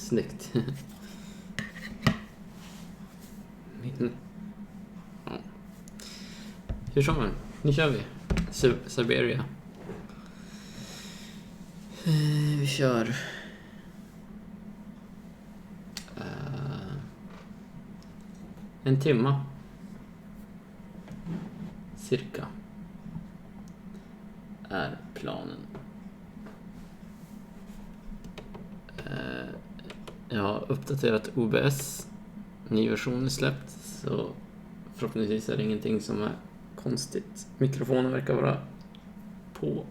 Snyggt. Ja. Hur som helst, nu kör vi. Syberia. Vi kör en timma cirka är planen. Jag har uppdaterat OBS, ny version är släppt, så förhoppningsvis är det ingenting som är konstigt. Mikrofonen verkar vara på.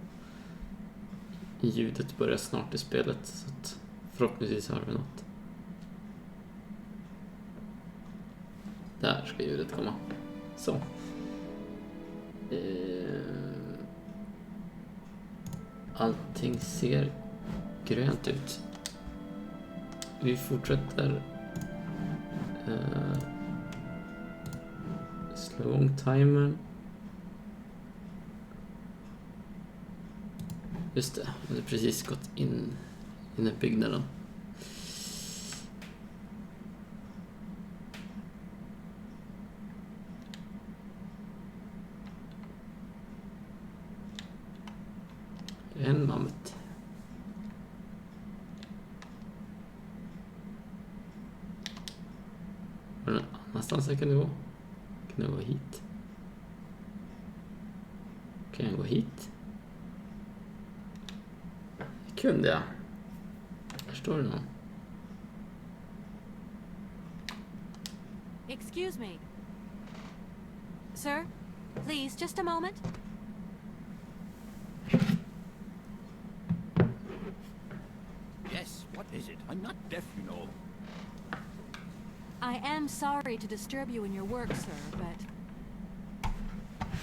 Ljudet börjar snart i spelet, så att förhoppningsvis har vi något. Där ska ljudet komma. Så. Allting ser grönt ut. Vi fortsätter slå igång timern. Just det, jag hade precis gått in i den här byggnaden. En mammut. Var det någonstans jag kunde gå? Kan jag gå hit? Kan jag gå hit? Det kunde jag. Där står det någon. Excuse me. Sir, please, just a moment. Yes, what is it? I'm not deaf, you know. I am sorry to disturb you in your work, sir, but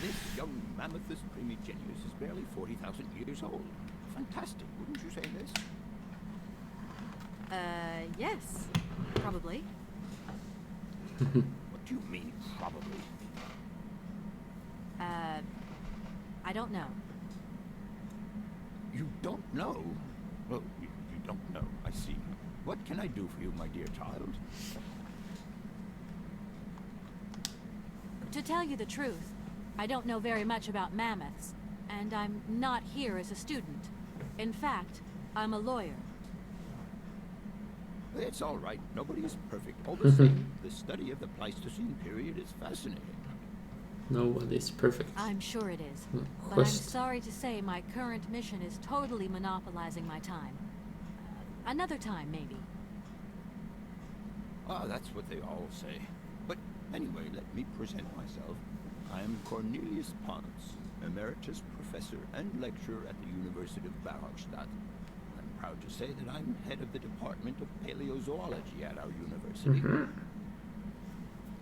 This young Mammothus primigenius is barely 40,000 years old. Fantastic, wouldn't you say, miss? yes, probably. What do you mean, probably? I don't know. You don't know? Well, you don't know, I see. What can I do for you, my dear child? To tell you the truth, I don't know very much about mammoths, and I'm not here as a student. In fact, I'm a lawyer. It's all right. Nobody is perfect. All the same, the study of the Pleistocene period is fascinating. Nobody's perfect. I'm sure it is. But I'm Quest. sorry to say my current mission is totally monopolizing my time. Another time, maybe. Ah, that's what they all say. But anyway, let me present myself. I am Cornelius Pons, Emeritus Professor and Lecturer at the University of Barrostadt. I'm proud to say that I'm head of the Department of Paleozoology at our university.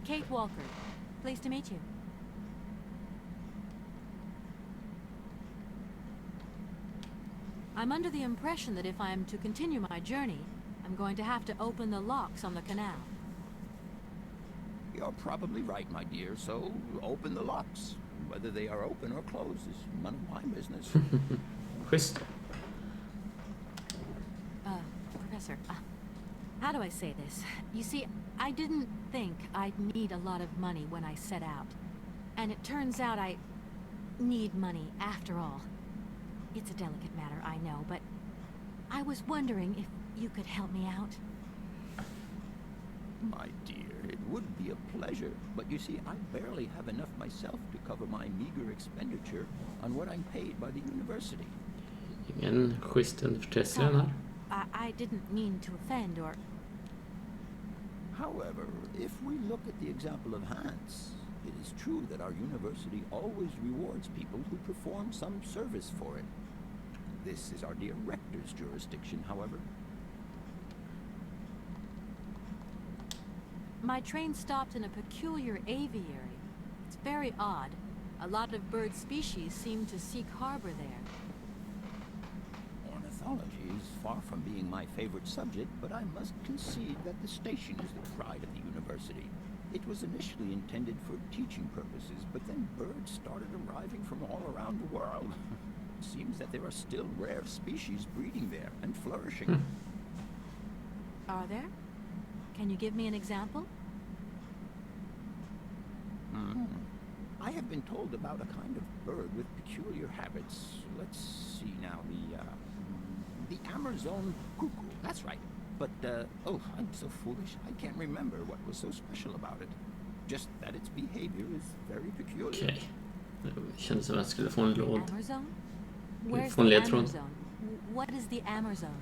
Kate Walker. Pleased to meet you. I'm under the impression that if I am to continue my journey, I'm going to have to open the locks on the canal. You're probably right, my dear, so open the locks. Whether they are open or closed is none of my business. Schysst. Professor, how do I say this? You see, I didn't think I'd need a lot of money when I set out. And it turns out I need money after all. It's a delicate matter, I know, but I was wondering if you could help me out. My dear, it would be a pleasure, but you see, I barely have enough myself to cover my meager expenditure on what I'm paid by the university. Ingen schysst universitetslön här. I didn't mean to offend or... However, if we look at the example of Hans, it is true that our university always rewards people who perform some service for it. This is our dear rector's jurisdiction, however. My train stopped in a peculiar aviary. It's very odd. A lot of bird species seem to seek harbor there. Ornithology is far from being my favorite subject, but I must concede that the station is the pride of the university. It was initially intended for teaching purposes, but then birds started arriving from all around the world. It seems that there are still rare species breeding there and flourishing. Are there? Can you give me an example? I have been told about a kind of bird with peculiar habits. Let's see now, the Amazon cuckoo. That's right. But, oh, I'm so foolish. I can't remember what was so special about it. Just that its behavior is very peculiar. Okej. Det kändes som att jag skulle få en låd. Amazon? Where's Från the ledtråd. Amazon? What is the Amazon?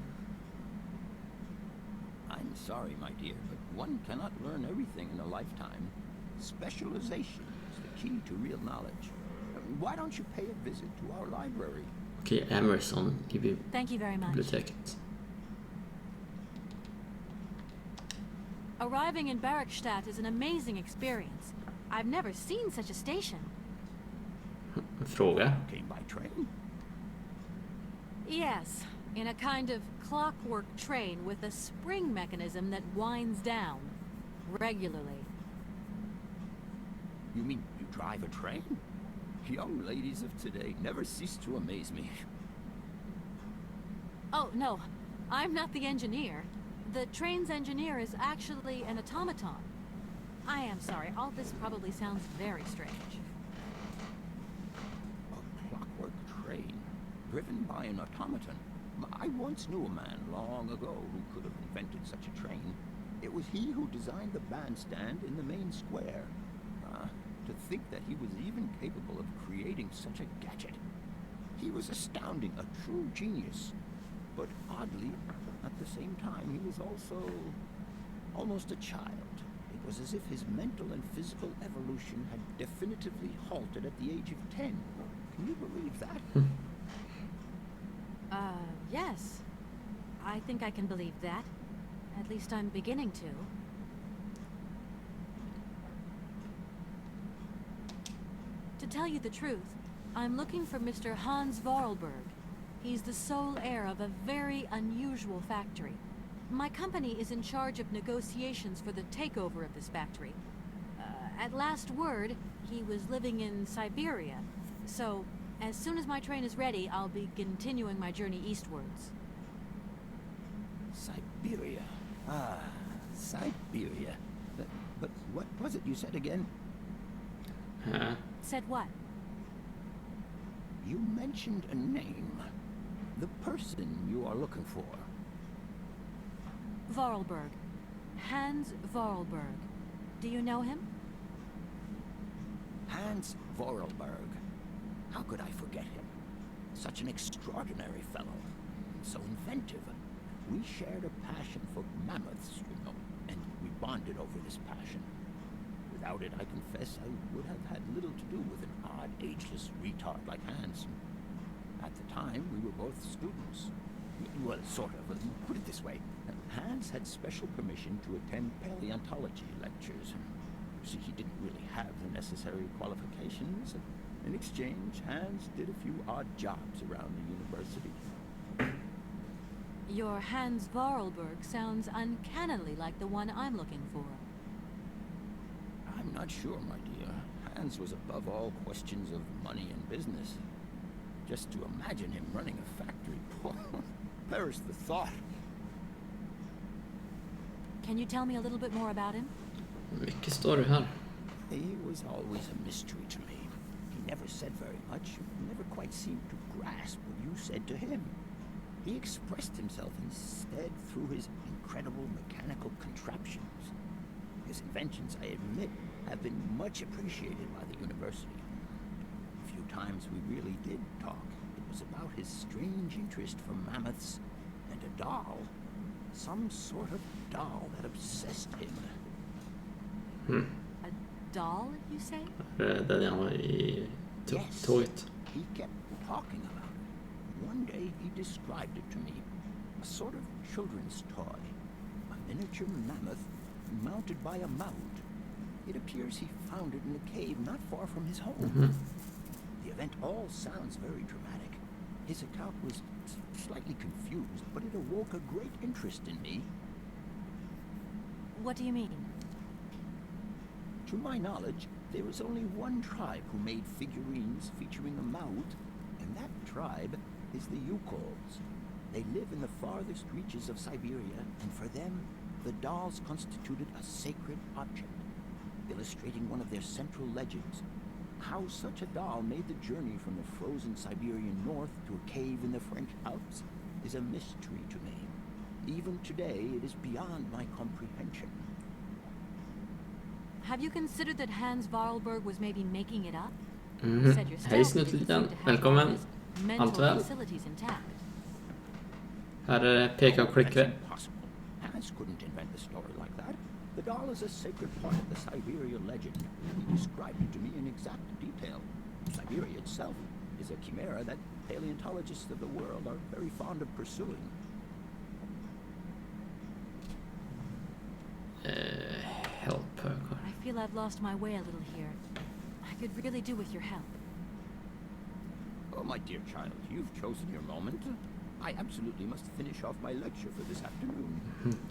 I'm sorry, my dear, but one cannot learn everything in a lifetime. Specialization is the key to real knowledge. Why don't you pay a visit to our library? Okej, Amazon i Thank you very much. biblioteket. Arriving in Bergstadt is an amazing experience. I've never seen such a station. En fråga. Came by train? Yes, in a kind of clockwork train with a spring mechanism that winds down regularly. You mean you drive a train? Young ladies of today never cease to amaze me. Oh, no, I'm not the engineer. The train's engineer is actually an automaton. I am sorry, all this probably sounds very strange. A clockwork train, driven by an automaton. I once knew a man long ago who could have invented such a train. It was he who designed the bandstand in the main square. To think that he was even capable of creating such a gadget. He was astounding, a true genius. But oddly, at the same time, he was also almost a child. It was as if his mental and physical evolution had definitively halted at the age of 10. Can you believe that? Yes. I think I can believe that. At least I'm beginning to. To tell you the truth, I'm looking for Mr. Hans Vorarlberg. He's the sole heir of a very unusual factory. My company is in charge of negotiations for the takeover of this factory. At last word, he was living in Syberia. So, as soon as my train is ready, I'll be continuing my journey eastwards. Syberia. Ah, Syberia. But what was it you said again? Said what? You mentioned a name. The person you are looking for. Vorarlberg. Hans Vorarlberg. Do you know him? Hans Vorarlberg. How could I forget him? Such an extraordinary fellow. So inventive. We shared a passion for mammoths, you know, and we bonded over this passion. Without it, I confess, I would have had little to do with an odd, ageless retard like Hans. At the time, we were both students. Well, sort of. Put it this way. Hans had special permission to attend paleontology lectures. You see, he didn't really have the necessary qualifications. In exchange, Hans did a few odd jobs around the university. Your Hans Vorarlberg sounds uncannily like the one I'm looking for. I'm not sure, my dear. Hans was above all questions of money and business. Just to imagine him running a factory, perish the thought. Can you tell me a little bit more about him? Mycket står det här. He was always a mystery to me. He never said very much, never quite seemed to grasp what you said to him. He expressed himself instead through his incredible mechanical contraptions. His inventions, I admit, have been much appreciated by the university. A few times we really did talk. It was about his strange interest for mammoths and a doll. Some sort of doll that obsessed him. A doll, you say? Den jag var I Yes, tåget. he kept talking about it. One day he described it to me. A sort of children's toy. A miniature mammoth mounted by a mount. It appears he found it in a cave not far from his home. The event all sounds very dramatic. His account was slightly confused, but it awoke a great interest in me. What do you mean? To my knowledge, there is only one tribe who made figurines featuring a mount, and that tribe is the Yukols. They live in the farthest reaches of Syberia, and for them, the dolls constituted a sacred object, illustrating one of their central legends. How such a doll made the journey from the frozen Siberian north to a cave in the French Alps is a mystery to me. Even today, it is beyond my comprehension. Have you considered that Hans Varlberg was maybe making it up? You said yourself Hej that he snuttliten, seemed to have välkommen. all his mental Allt väl? facilities intact. Här är det peka och klicka. That's impossible. Hans couldn't invent a story like that. The doll is a sacred part of the Syberia legend. He described it to me in exact detail. Syberia itself is a chimera that paleontologists of the world are very fond of pursuing. Help her. I feel I've lost my way a little here. I could really do with your help. Oh, my dear child, you've chosen your moment. I absolutely must finish off my lecture for this afternoon.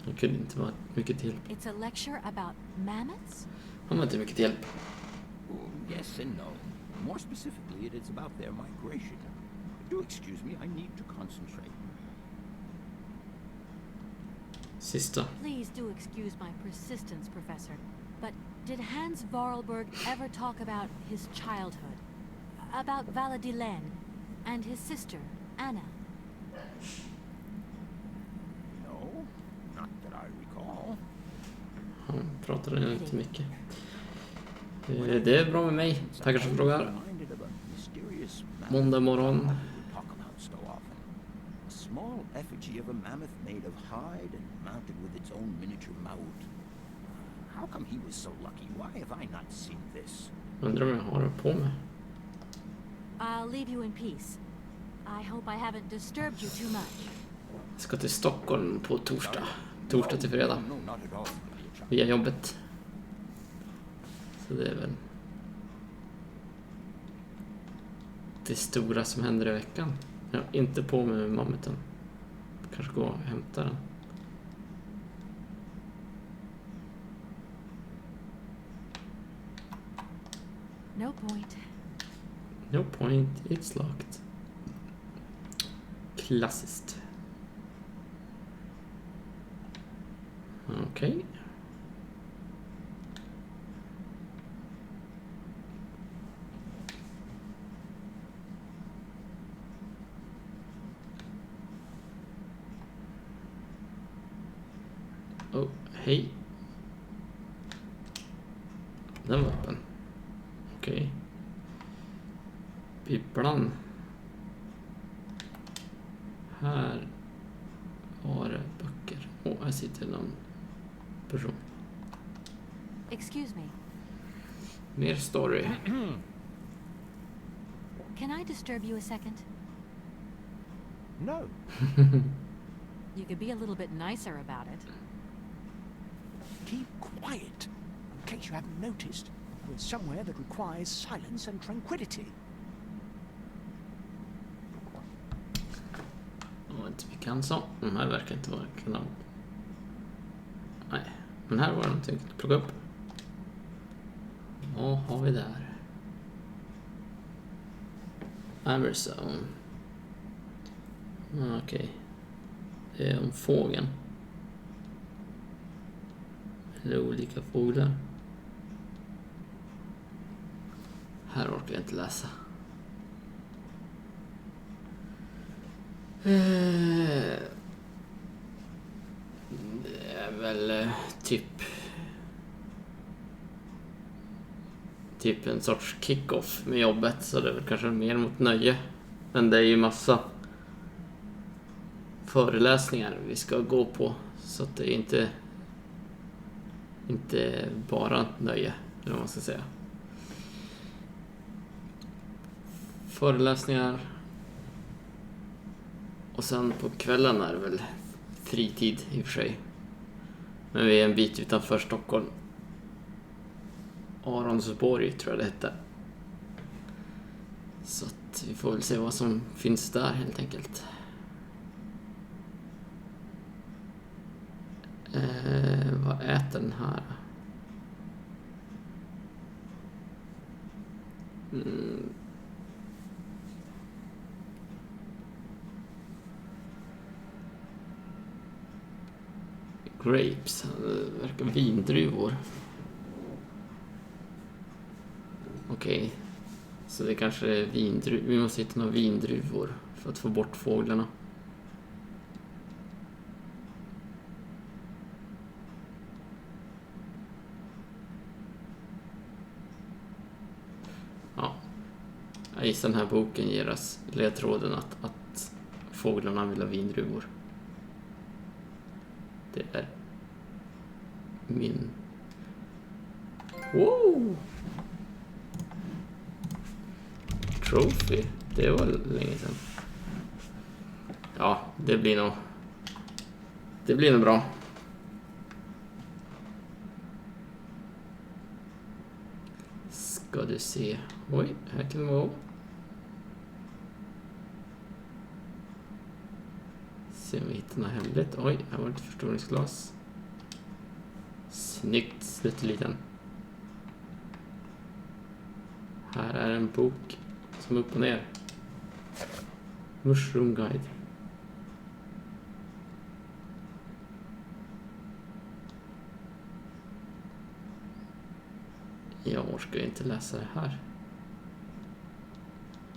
Det kunde inte vara mycket till. It's a lecture about mammoths? Han var inte mycket till. Oh, yes and no. More specifically, it is about their migration. Do excuse me, I need to concentrate. Sista. Please do excuse my persistence, Professor. But did Hans Varlberg ever talk about his childhood? About Valadilen and his sister, Anna? No, not that I recall. Han pratade inte mycket. Det är bra med mig. Tackar som frågar. Måndag morgon. A small effigy of a mammoth made of hide and mounted with its own miniature mound. How come he was so lucky? Why have I not seen this? Undrar om jag har det på mig. I'll leave you in peace. I hope I haven't disturbed you too much. Jag ska till Stockholm på torsdag. Torsdag till fredag. No, not at all. Via jobbet. Så det är väl det stora som händer i veckan. Jag har inte på mig med mammuten. Kanske gå och hämta den. No point. No point, it's locked. Klassiskt. Okej. Oh, hej. Den var öppen. Okej. Bibblan. Här var det böcker. Här sitter någon person. Excuse me. Mer story. Can I disturb you a second? No. You could be a little bit nicer about it. Keep quiet. In case you haven't noticed, we're somewhere that requires silence and tranquility. Det var inte bekant så. Den här verkar inte vara kanal. Nej, men här var det någonting att plocka upp. Vad har vi där? Amazon. Okej. Det är om fågeln. Eller olika fåglar. Här orkar jag inte läsa. Det är väl typ en sorts kick-off med jobbet, så det är väl kanske mer mot nöje. Men det är ju massa föreläsningar vi ska gå på, så att det är inte bara nöje, eller vad man ska säga. Föreläsningar. Och sen på kvällen är det väl fritid i och för sig. Men vi är en bit utanför Stockholm. Aronsborg tror jag det hette. Så att vi får väl se vad som finns där helt enkelt. Vad äter den här? Grapes. Det verkar vindruvor. Okej. Så det kanske är vindruvor. Vi måste hitta några vindruvor för att få bort fåglarna. Ja. Jag gissar den här boken ger oss ledtråden att fåglarna vill ha vindruvor. Det är min... Wow! Trophy. Det var länge sedan. Ja, det blir nog bra. Ska du se. Oj, här kan det vara. Se om vi hittar något hemligt. Oj, här var ett förstoringsglas. Snyggt, slutliten. Här är en bok som upp och ner. Mushroom Guide. Jag orkar inte läsa det här.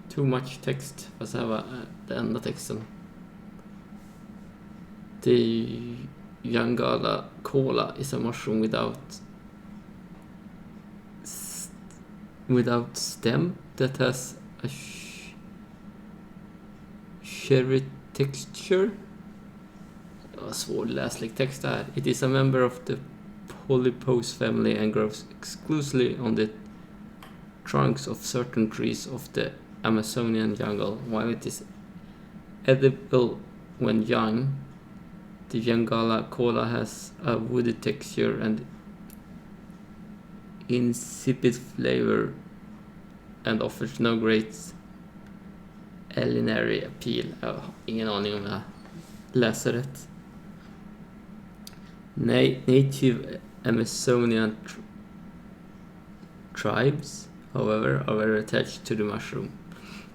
Too much text. Fast här var det enda texten. The Yangala cola is a mushroom without stem that has a cherry texture. Det var svårläslig text här. It is a member of the polypose family and grows exclusively on the trunks of certain trees of the Amazonian jungle. While it is edible when young, the Yangala cola has a woody texture and insipid flavor and offers no great culinary appeal. Jag har ingen aning om jag läser rätt. Native Amazonian tribes, however, are very attached to the mushroom.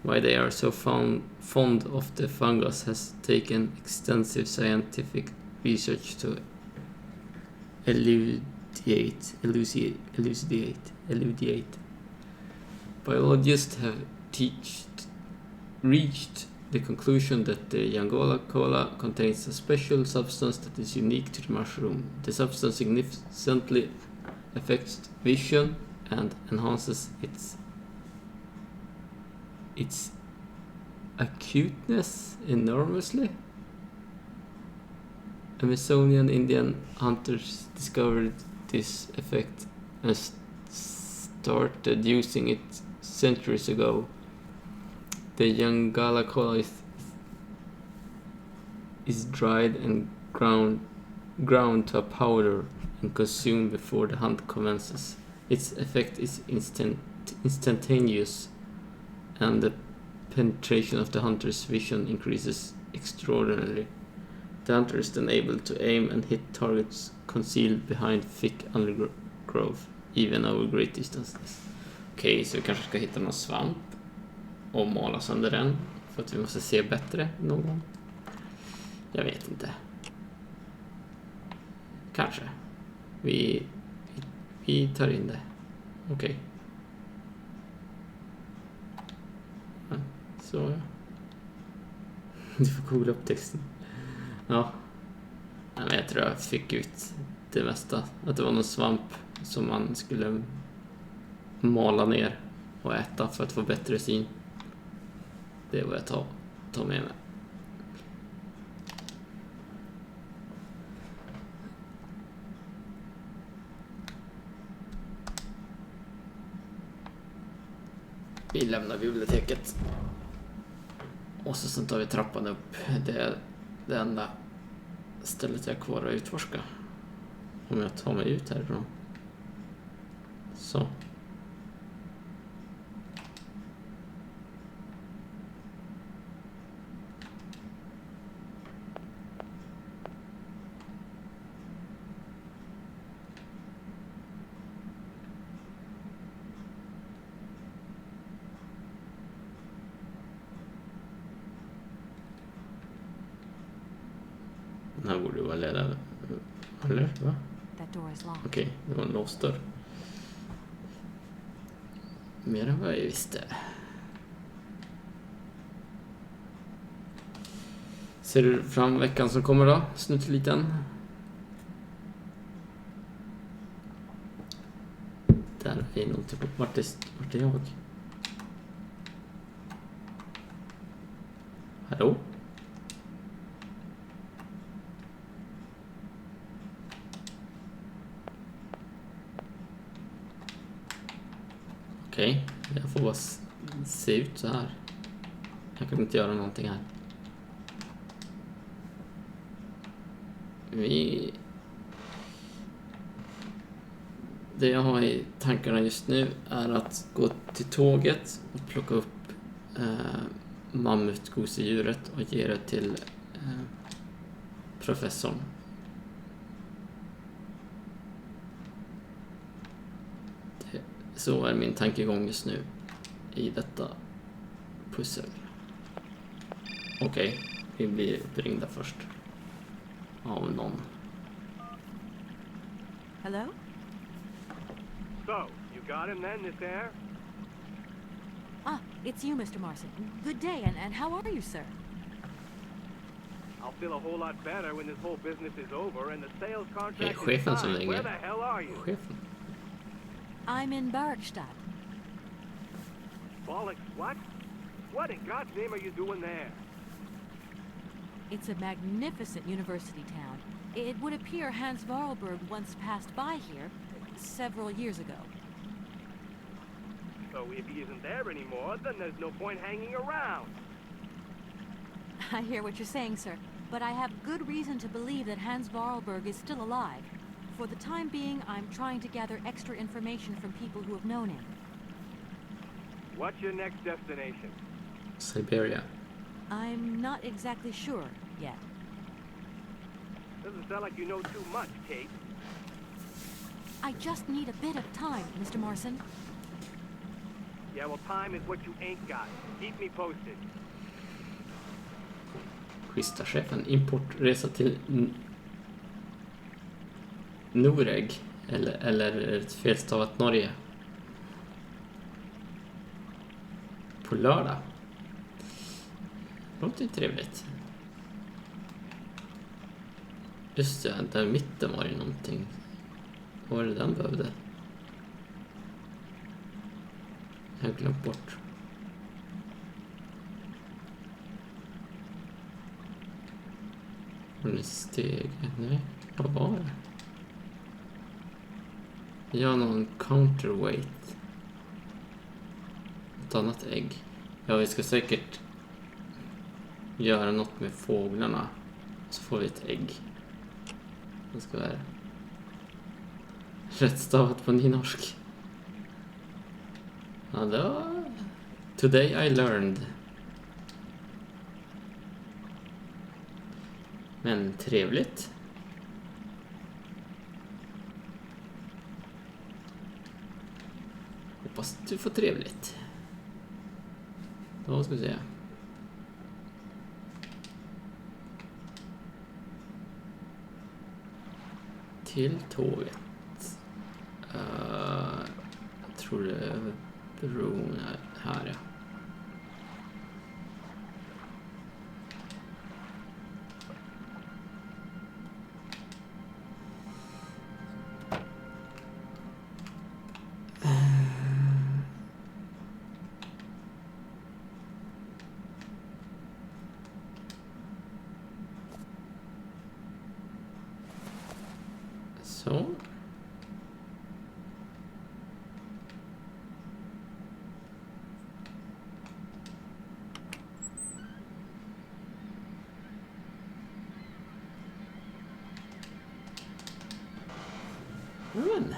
Why they are so fond of the fungus has taken extensive scientific research to elucidate. Biologists have reached the conclusion that the Yangala cola contains a special substance that is unique to the mushroom. The substance significantly affects vision and enhances its acuteness enormously. Amazonian Indian hunters discovered this effect and started using it centuries ago. The Yangala cola is dried and ground to a powder and consumed before the hunt commences. Its effect is instantaneous, and the penetration of the hunter's vision increases extraordinarily. The hunter is then able to aim and hit targets concealed behind thick undergrowth, even over great distances. Okej, så vi kanske ska hitta någon svamp och måla sönder den för att vi måste se bättre någon gång. Jag vet inte. Kanske. Vi tar in det. Okej. Ja, så. Du får googla upp texten. Ja. Nej, men jag tror jag fick ut det mesta. Att det var någon svamp som man skulle mala ner och äta för att få bättre syn. Det är vad jag tar med mig. Vi lämnar biblioteket. Och så sen tar vi trappan upp. Det är det enda stället jag är kvar att utforska. Om jag tar mig ut härifrån. Så. Den här borde vara ledare. Eller? Va? That door is locked. Okej, det var en låst dörr. Mer än vad jag visste. Ser du fram veckan som kommer då? Snuttliten. Där är nog typ. Vart är jag? Hallå? Okej, jag får bara se ut så här. Jag kan inte göra någonting här. Det jag har i tankarna just nu är att gå till tåget och plocka upp mammutgosedjuret och ge det till professorn. Så är min tankegång just nu i detta pussel. Okej, vi blir uppringda först. Av någon. Hello? So, you got him then, this air? Ah, it's you, Mr. Marston. Good day, and how are you, sir? I'll feel a whole lot better when this whole business is over and the sales contract is chefen som signed. ringer. Where the hell are you? Chefen. I'm in Barkstadt. Bollocks, what? What in God's name are you doing there? It's a magnificent university town. It would appear Hans Varlberg once passed by here several years ago. So if he isn't there anymore, then there's no point hanging around. I hear what you're saying, sir, but I have good reason to believe that Hans Varlberg is still alive. For the time being, I'm trying to gather extra information from people who have known him. What's your next destination? Syberia. I'm not exactly sure yet. Doesn't sound like you know too much, Kate. I just need a bit of time, Mr. Morrison. Yeah, well, time is what you ain't got. Keep me posted. Schyssta chefen. Importresa till Noreg. Eller ett felstavat Norge. På lördag. Låter ju trevligt. Just det, där i mitten var ju någonting. Vad var det den behövde? Jag har glömt bort. Var det steg? Nej, vad var det? Ja, någon counterweight. Ett annat ägg. Ja, vi ska säkert göra något med fåglarna. Så får vi ett ägg. Det ska vara rätt stavat på nynorsk. Ja, det var... Today I learned. Men trevligt. Hoppas du får trevligt. Då ska vi se. Till tåget. Jag tror det är över bron här, ja. Så. Men.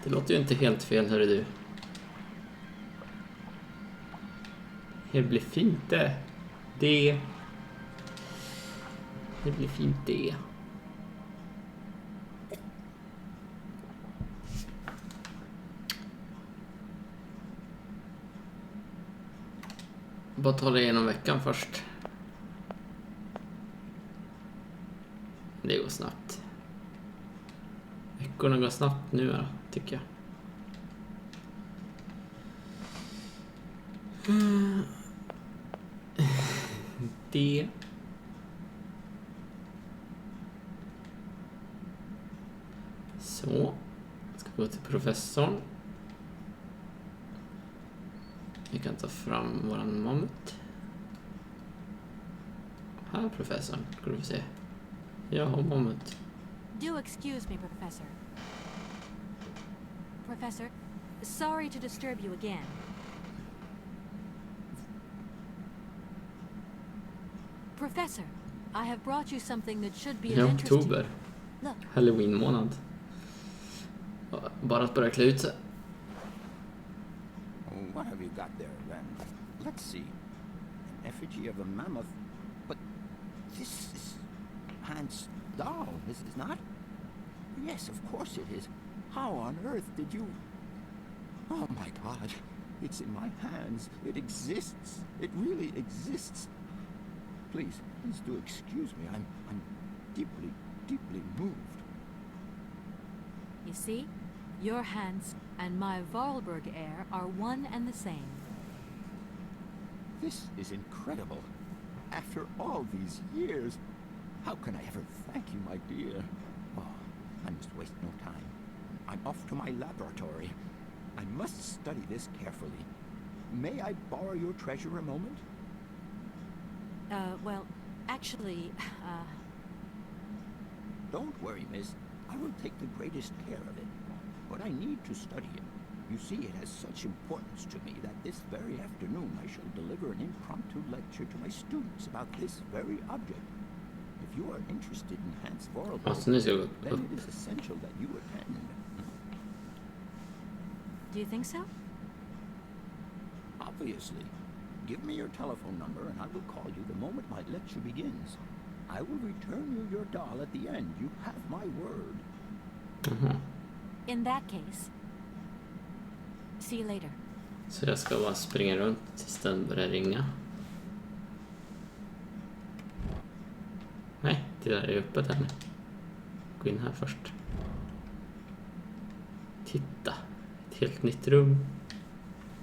Det låter ju inte helt fel, hörru du. Det blir fint det. Det blir fint det. Bara ta det igenom veckan först. Det går snabbt. Veckorna går snabbt nu då, tycker jag. Det. Så. Ska gå till professorn. Vi kan ta fram våran mammut. Här professorn, ska du få se. Jag har mammut. Do excuse me, Professor. Professor, sorry to disturb you again. Professor, I have brought you something that should be I of interest to you. oktober. Look, Halloween-månad. Bara att börja klä ut sig. Oh, what have you got there, then? Let's see. An effigy of a mammoth. But this is Hans' doll, is it not? Yes, of course it is. How on earth did you... Oh, my God. It's in my hands. It exists. It really exists. Please do excuse me. I'm deeply, deeply moved. you see, your Hans and my Vorarlberg heir are one and the same. This is incredible. After all these years, how can I ever thank you, my dear? Oh, I must waste no time. I'm off to my laboratory. I must study this carefully. May I borrow your treasure a moment? Well, actually, Don't worry, miss. I will take the greatest care of it. But I need to study it. You see, it has such importance to me that this very afternoon I shall deliver an impromptu lecture to my students about this very object. If you are interested in Hans Vorarlberg, Alltså nu ska jag gå then upp. it is essential that you attend. do you think so? Obviously. Give me your telephone number and I will call you the moment my lecture begins. I will return you your doll at the end. You have my word. Mhm. In that case, see you later. Så jag ska bara springa runt tills den börjar ringa. Nej, det där är öppet här nu. Gå in här först. Titta. Ett helt nytt rum.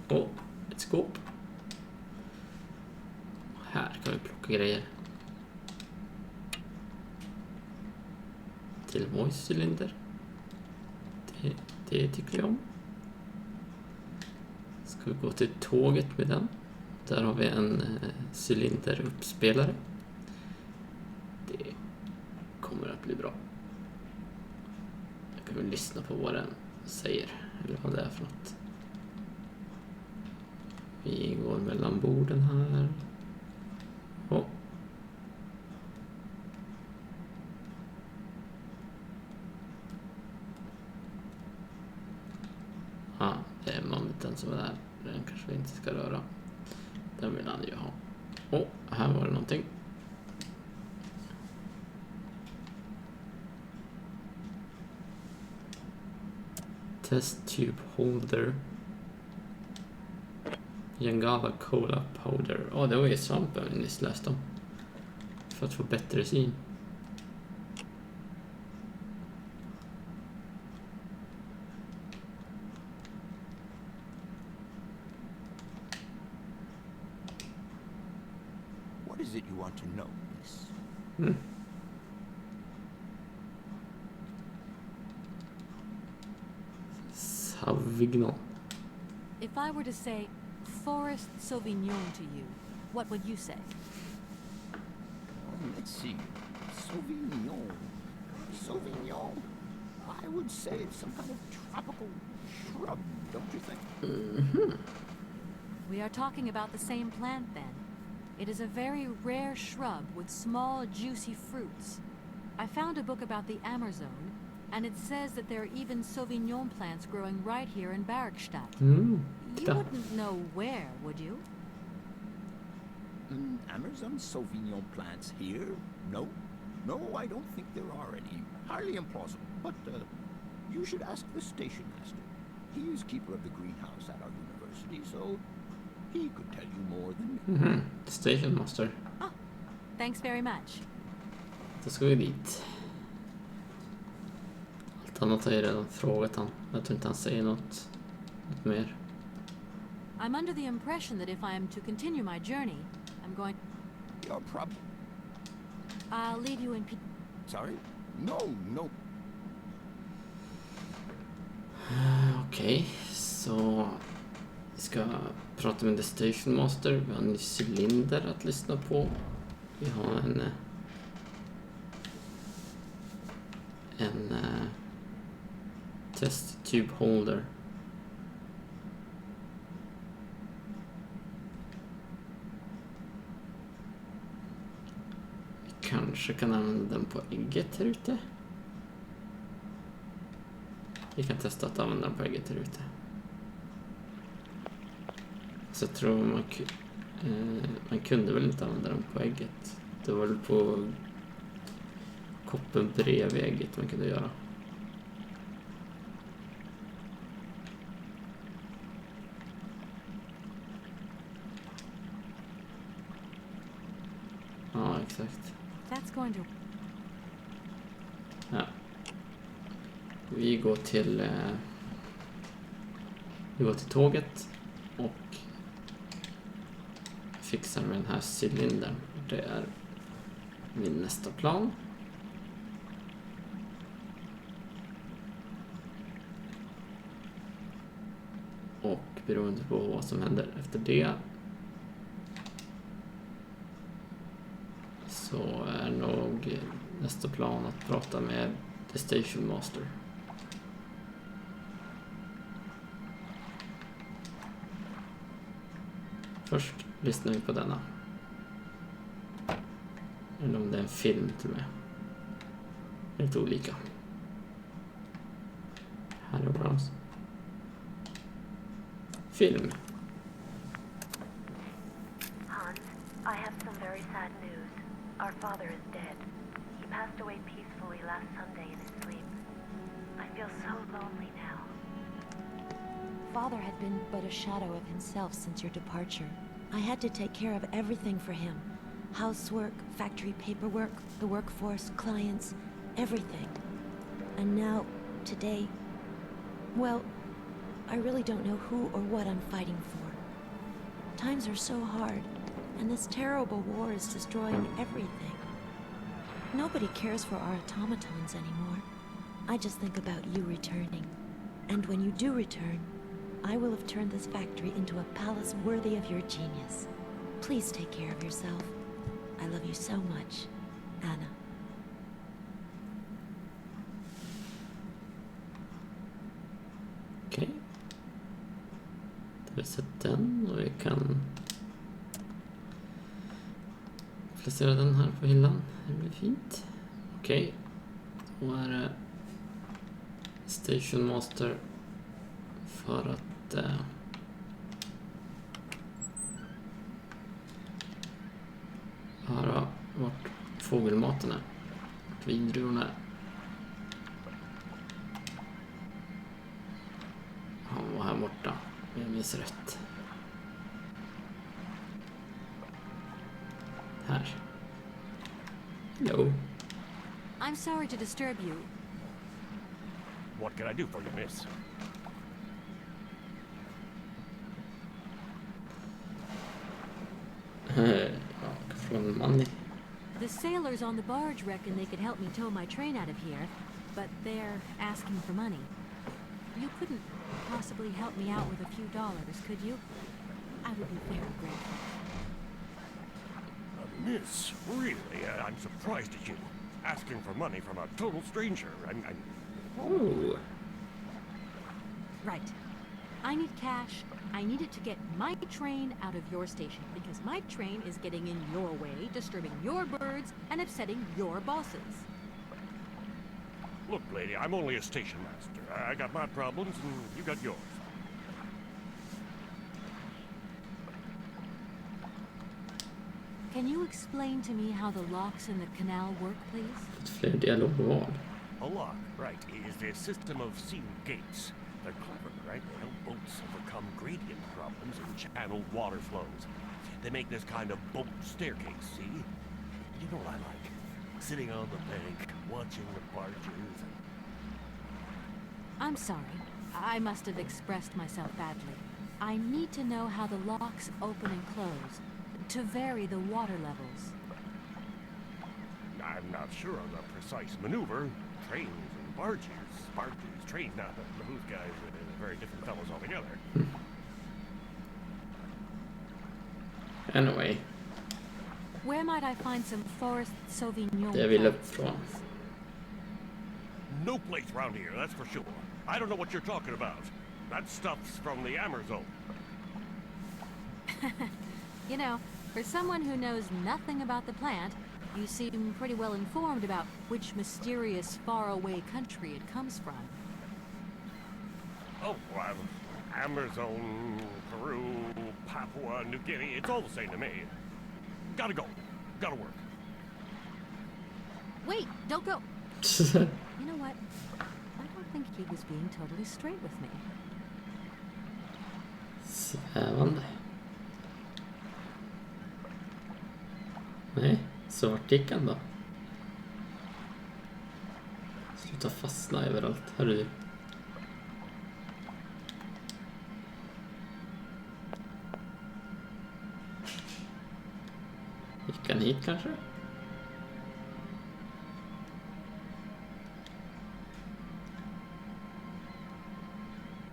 Åh, ett skåp. Här kan vi plocka grejer. Till voice-cylinder. Det tycker jag om. Ska vi gå till tåget med den. Där har vi en cylinderuppspelare. Det kommer att bli bra. Jag kan väl lyssna på vad den säger. Eller vad det är för något. Vi går mellan borden här. Oh. Det är mammuten som är där. Den kanske vi inte ska röra. Den vill han ju ha. Här var det någonting. Test tube holder. Yangala cola powder. Det var ju svampen vi nyss läste om. För att få bättre syn. What is it you want to know, miss? Sauvignon. If I were to say Forest Sauvignon to you, what would you say? Let's see. Sauvignon. Sauvignon. I would say it's some kind of tropical shrub, don't you think? We are talking about the same plant then. It is a very rare shrub with small, juicy fruits. I found a book about the Amazon, and it says that there are even Sauvignon plants growing right here in Bergstadt. You wouldn't know where, would you? Amazon Sauvignon plants here? No. No, I don't think there are any. Highly implausible. But you should ask the station master. He is keeper of the greenhouse at our university, so he could tell you more than me. Station master. Oh, thanks very much. Då ska vi dit. annat har jag redan frågat han. Jag tror inte han säger något mer. I'm under the impression that if I am to continue my journey, I'm going... Your problem. I'll leave you in peace. Sorry? No, no. Okej, så vi ska prata med The Station Master. Vi har en ny cylinder att lyssna på. Vi har en test tube holder. Vi kanske kan använda den på ägget här ute. Vi kan testa att använda den på ägget här ute. Så jag tror man kunde väl inte använda den på ägget. Det var väl på koppen bredvid ägget man kunde göra. Ja, exakt. That's going to... Ja. Vi går till tåget och fixar med den här cylindern. Det är min nästa plan. Och beroende på vad som händer efter det så är nog nästa plan att prata med The Station Master. Först lyssnar vi på denna. Eller om det är en film till och med. Det är lite olika. Här är Browns. Film. Hans, I have some very sad news. Our father is dead. He passed away peacefully last Sunday in his sleep. I feel so lonely now. Father had been but a shadow of himself since your departure. I had to take care of everything for him. Housework, factory paperwork, the workforce, clients, everything. And now, today, well, I really don't know who or what I'm fighting for. Times are so hard, and this terrible war is destroying everything. Nobody cares for our automatons anymore. I just think about you returning. And when you do return, I will have turned this factory into a palace worthy of your genius. Please take care of yourself. I love you so much, Anna. Okej. Då har vi sett den och vi kan placera den här på hyllan. Det blir fint. Okej. Då är det Station Master för att höra vart fågelmaten är. Vart vindruvorna är. Han var här borta. Jag minns rätt. Här. Hello. I'm sorry to disturb you. What can I do for you, miss? Från Manny. The sailors on the barge reckon they could help me tow my train out of here, but they're asking for money. You couldn't possibly help me out with a few dollars, could you? I would be very grateful. Miss, really? I'm surprised at you. Asking for money from a total stranger. I'm... Oh. Right. I need cash. I need it to get my train out of your station because my train is getting in your way, disturbing your birds, and upsetting your bosses. Look, lady, I'm only a station master. I got my problems and you got yours. Can you explain to me how the locks in the canal work, please? Fler dialogval. A lock, right, is a system of sealed gates. They're clever, right? They help boats overcome gradient problems and channel water flows. They make this kind of boat staircase, see? You know what I like? Sitting on the bank, watching the barges. I'm sorry. I must have expressed myself badly. I need to know how the locks open and close, to vary the water levels. I'm not sure of the precise maneuver. Trains and barges. Trains, now those guys are very different fellows altogether. Anyway, Where might I find some Forest Sauvignon? det vill plants? uppifrån. No place around here, that's for sure. I don't know what you're talking about. That stuff's from the Amazon. You know, for someone who knows nothing about the plant, you seem pretty well informed about which mysterious faraway country it comes from. Oh, well, Amazon, Peru, Papua New Guinea, it's all the same to me. Gotta go. Gotta work. Wait, don't go. You know what? I don't think he was being totally straight with me. Svävande. Nej, så vart gick han då? Sluta fastna överallt, hörru du. Gick han hit kanske?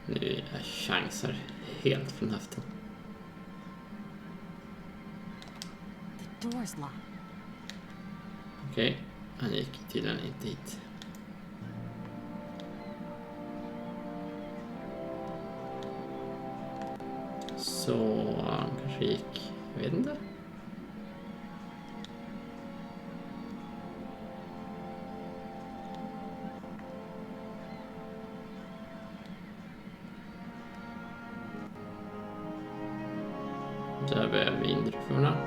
Nu är jag chansar helt från höften. The door's locked. Okej, han gick tydligen inte hit. Så han kanske gick, jag vet inte. Där behöver vi indruvorna.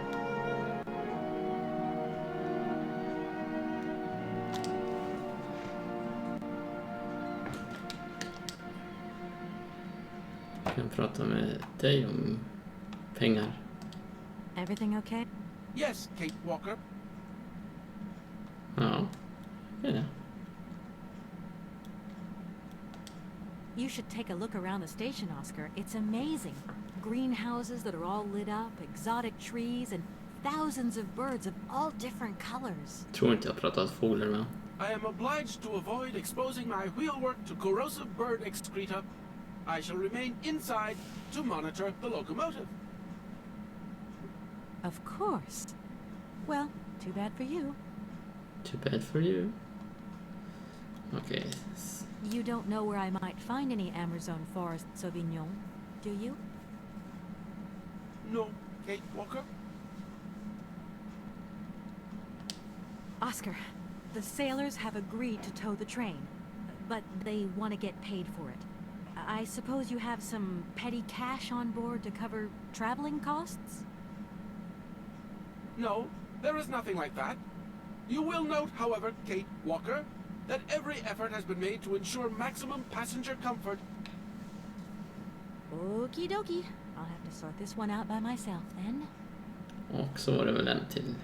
Jag kan prata med dig om pengar. Everything okay? Yes, Kate Walker. Ja, det är det. You should take a look around the station, Oscar. It's amazing. Greenhouses that are all lit up, exotic trees, and thousands of birds of all different colors. Tror inte jag pratat fåglar med. I am obliged to avoid exposing my wheelwork to corrosive bird excreta. I shall remain inside to monitor the locomotive. Of course. Well, too bad for you. Too bad for you. Okej. You don't know where I might find any Amazon Forest Sauvignon, do you? No, Kate Walker. Oscar, the sailors have agreed to tow the train, but they want to get paid for it. I suppose you have some petty cash on board to cover traveling costs? No, there is nothing like that. You will note, however, Kate Walker, that every effort has been made to ensure maximum passenger comfort. Okie dokie. I'll have to sort this one out by myself then. Och så var det väl en till.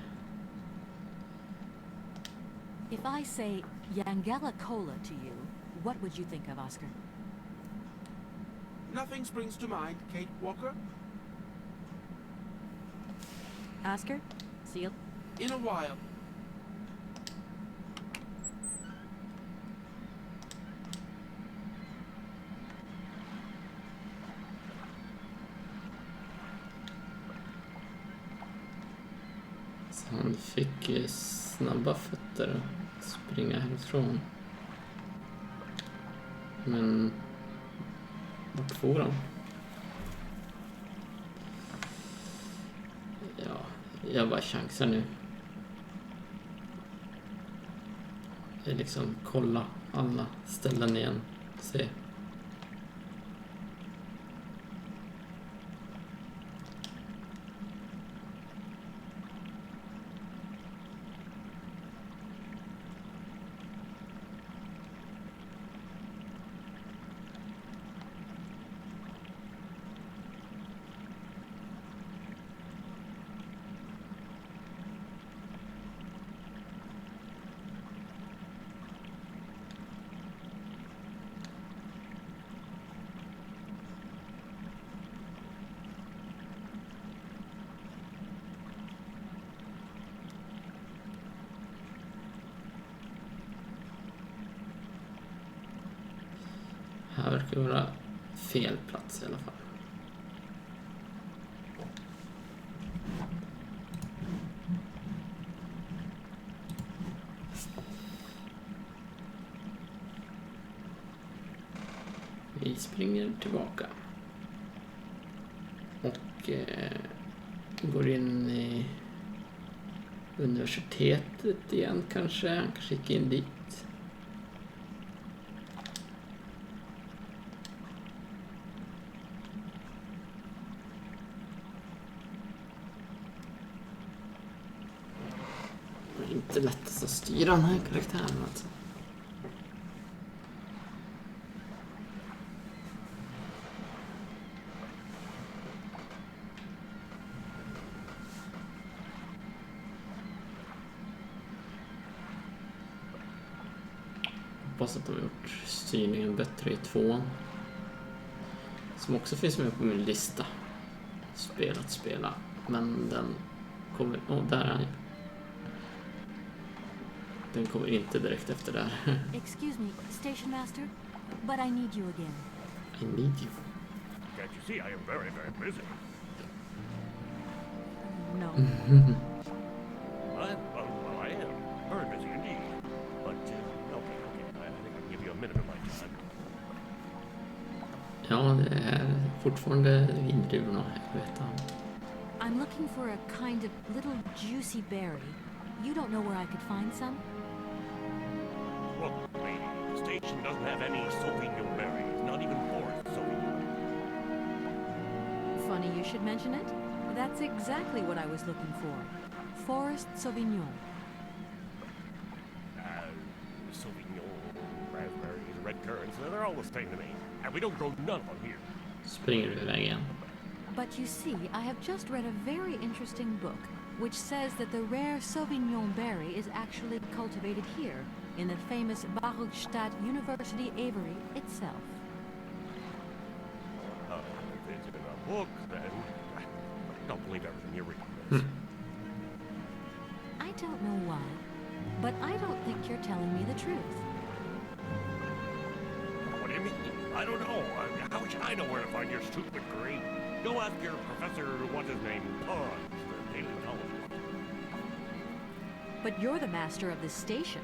If I say Yangela Cola to you, what would you think of, Oscar? Nothing springs to mind, Kate Walker. Oscar? Seal? In a while. Så han fick snabba fötter att springa härifrån. Men vart får han? Ja, jag bara chansar nu. Jag liksom kolla alla ställen igen. Se. verkar vara fel plats i alla fall. Vi springer tillbaka. Och går in i universitetet igen kanske. Han kanske gick in dit. Det är inte lättast att styra den här karaktären alltså. Hoppas att de har gjort styrningen bättre i 2. Som också finns med på min lista. Spela. Men den kommer... där är han. Den kommer inte direkt efter där. Excuse me, Station Master, but I need you again. I need you. Can't you see I am very, very busy? No. Well, I am. Very busy indeed. But, okay. I think I can give you a minute of my time. Ja, det är fortfarande vindruvorna, jag vet han. I'm looking for a kind of little juicy berry. You don't know where I could find some? Look, lady, the station doesn't have any Sauvignon berries, not even Forest Sauvignon. Funny you should mention it. That's exactly what I was looking for. Forest Sauvignon. Sauvignon, raspberries, red currants, they're all the same to me. And we don't grow none of them here. Springer du iväg igen? But you see, I have just read a very interesting book which says that the rare Sauvignon berry is actually cultivated here in the famous Barogstadt University aviary itself. If it's in a book, then I don't believe everything you're reading. I don't know why, but I don't think you're telling me the truth. What do you mean? I don't know. How should I know where to find your stupid green? Go ask your professor, what's his name, Pons, the paleontologist. But you're the master of this station,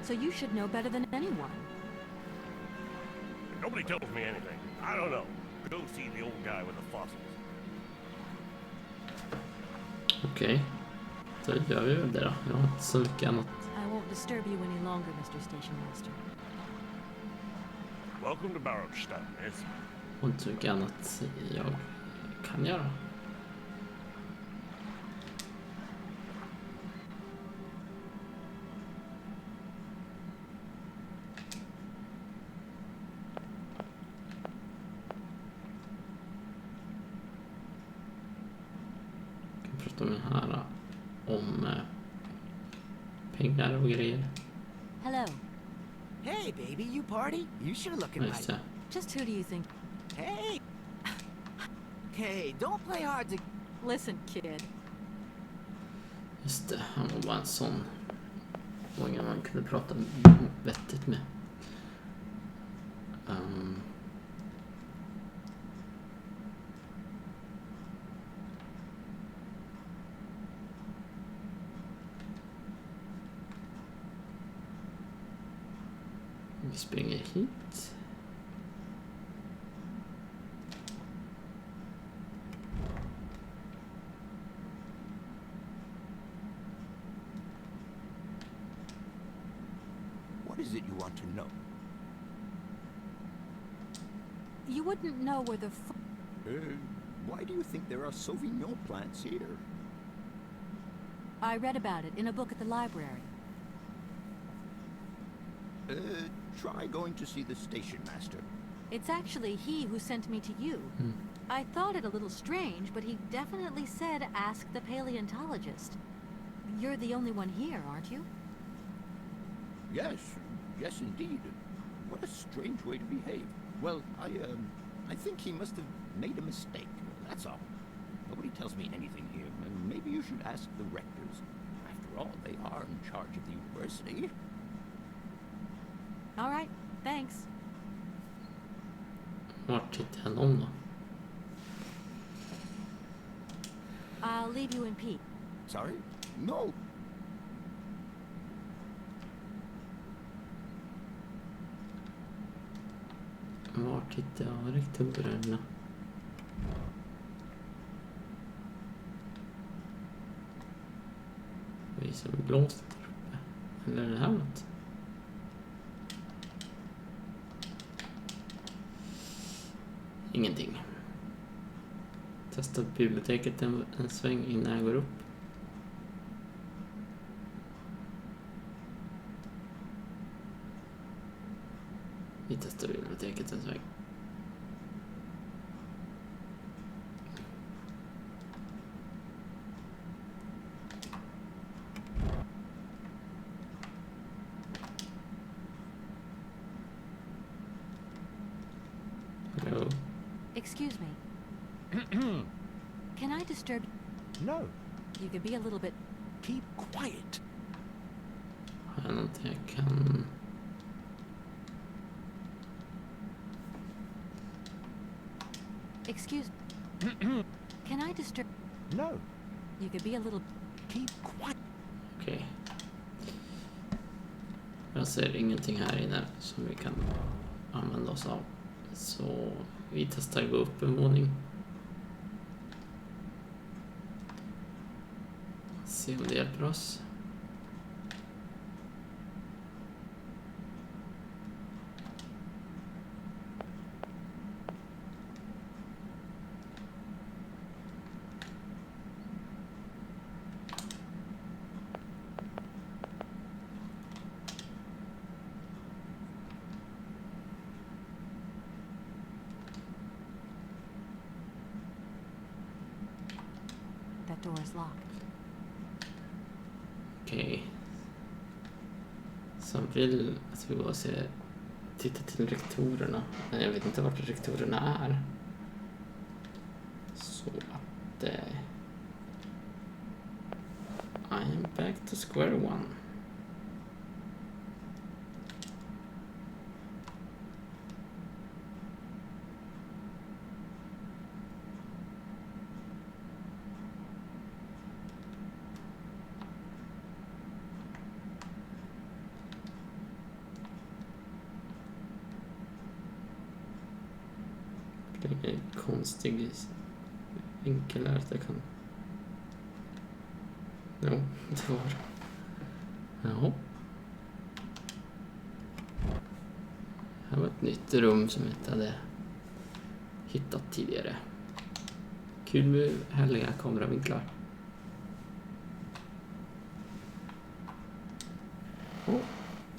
so you should know better than anyone. Nobody tells me anything. I don't know. Go see the old guy with the fossils. Okej. Så gör vi väl det då. Jag har inte så mycket annat. I won't disturb you any longer, Mr. Station Master. Welcome to Barogstadt, miss. Och inte så mycket annat jag kan göra. Jag kan prata med den här om pengar och grejer. Hello. Hey, baby, you party? You sure looking Ja, just right. det. Just who do you think? Hey! Okay, don't play hard to... Listen, kid. Just det, han var bara en sån. Många man kunde prata vettigt med. Vi springer hit. What is it you want to know? You wouldn't know where the Why do you think there are Sauvignon plants here? I read about it in a book at the library. Try going to see the station master. It's actually he who sent me to you. I thought it a little strange, but he definitely said ask the paleontologist. You're the only one here, aren't you? Yes indeed. What a strange way to behave. Well, I think he must have made a mistake, that's all. Nobody tells me anything here, and maybe you should ask the rectors. After all, they are in charge of the university. All right, thanks. Vart hittar jag någon då? I'll leave you in peace. Sorry? No. Vart hittar jag rektorerna? Vi som blåst där uppe. Eller är det här något? Ingenting. Testa biblioteket en sväng innan jag går upp. Vi testar biblioteket en sväng. Hello. Excuse me. Can I disturb you? No, You could be a little bit... keep quiet. Har jag någonting jag kan... Excuse Can I disturb... No, You could be a little... keep quiet. Okej. Jag ser ingenting här inne som vi kan använda oss av. Så vi testar att gå upp en våning. Se om det hjälper oss. That door is locked. Okej. Som vill att vi bara titta till rektorerna. Men jag vet inte vart rektorerna är. Så att... I am back to square one. Det är en konstig vinkel här att jag kan... Jo, det var... Ja. Här var ett nytt rum som jag inte hade hittat tidigare. Kul med härliga kameravinklar. Oh.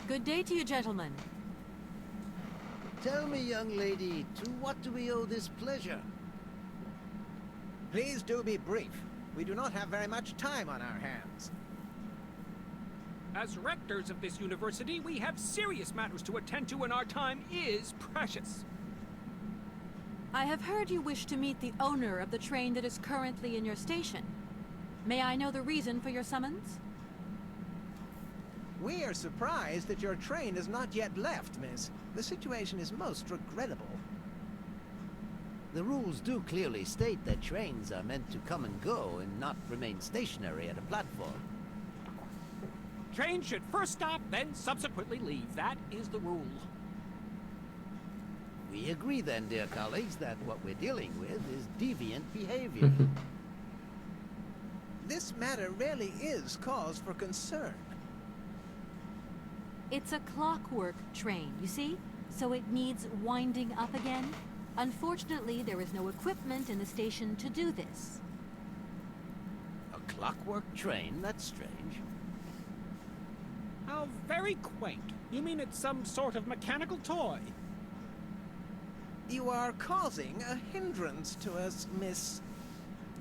Good day to you, gentlemen. Tell me, young lady, to what do we owe this pleasure? Please do be brief. We do not have very much time on our hands. As rectors of this university, we have serious matters to attend to and our time is precious. I have heard you wish to meet the owner of the train that is currently in your station. May I know the reason for your summons? We are surprised that your train has not yet left, miss. The situation is most regrettable. The rules do clearly state that trains are meant to come and go and not remain stationary at a platform. Trains should first stop, then subsequently leave. That is the rule. We agree then, dear colleagues, that what we're dealing with is deviant behavior. This matter really is cause for concern. It's a clockwork train, you see? So it needs winding up again. Unfortunately, there is no equipment in the station to do this. A clockwork train? That's strange. How very quaint. You mean it's some sort of mechanical toy? You are causing a hindrance to us, Miss...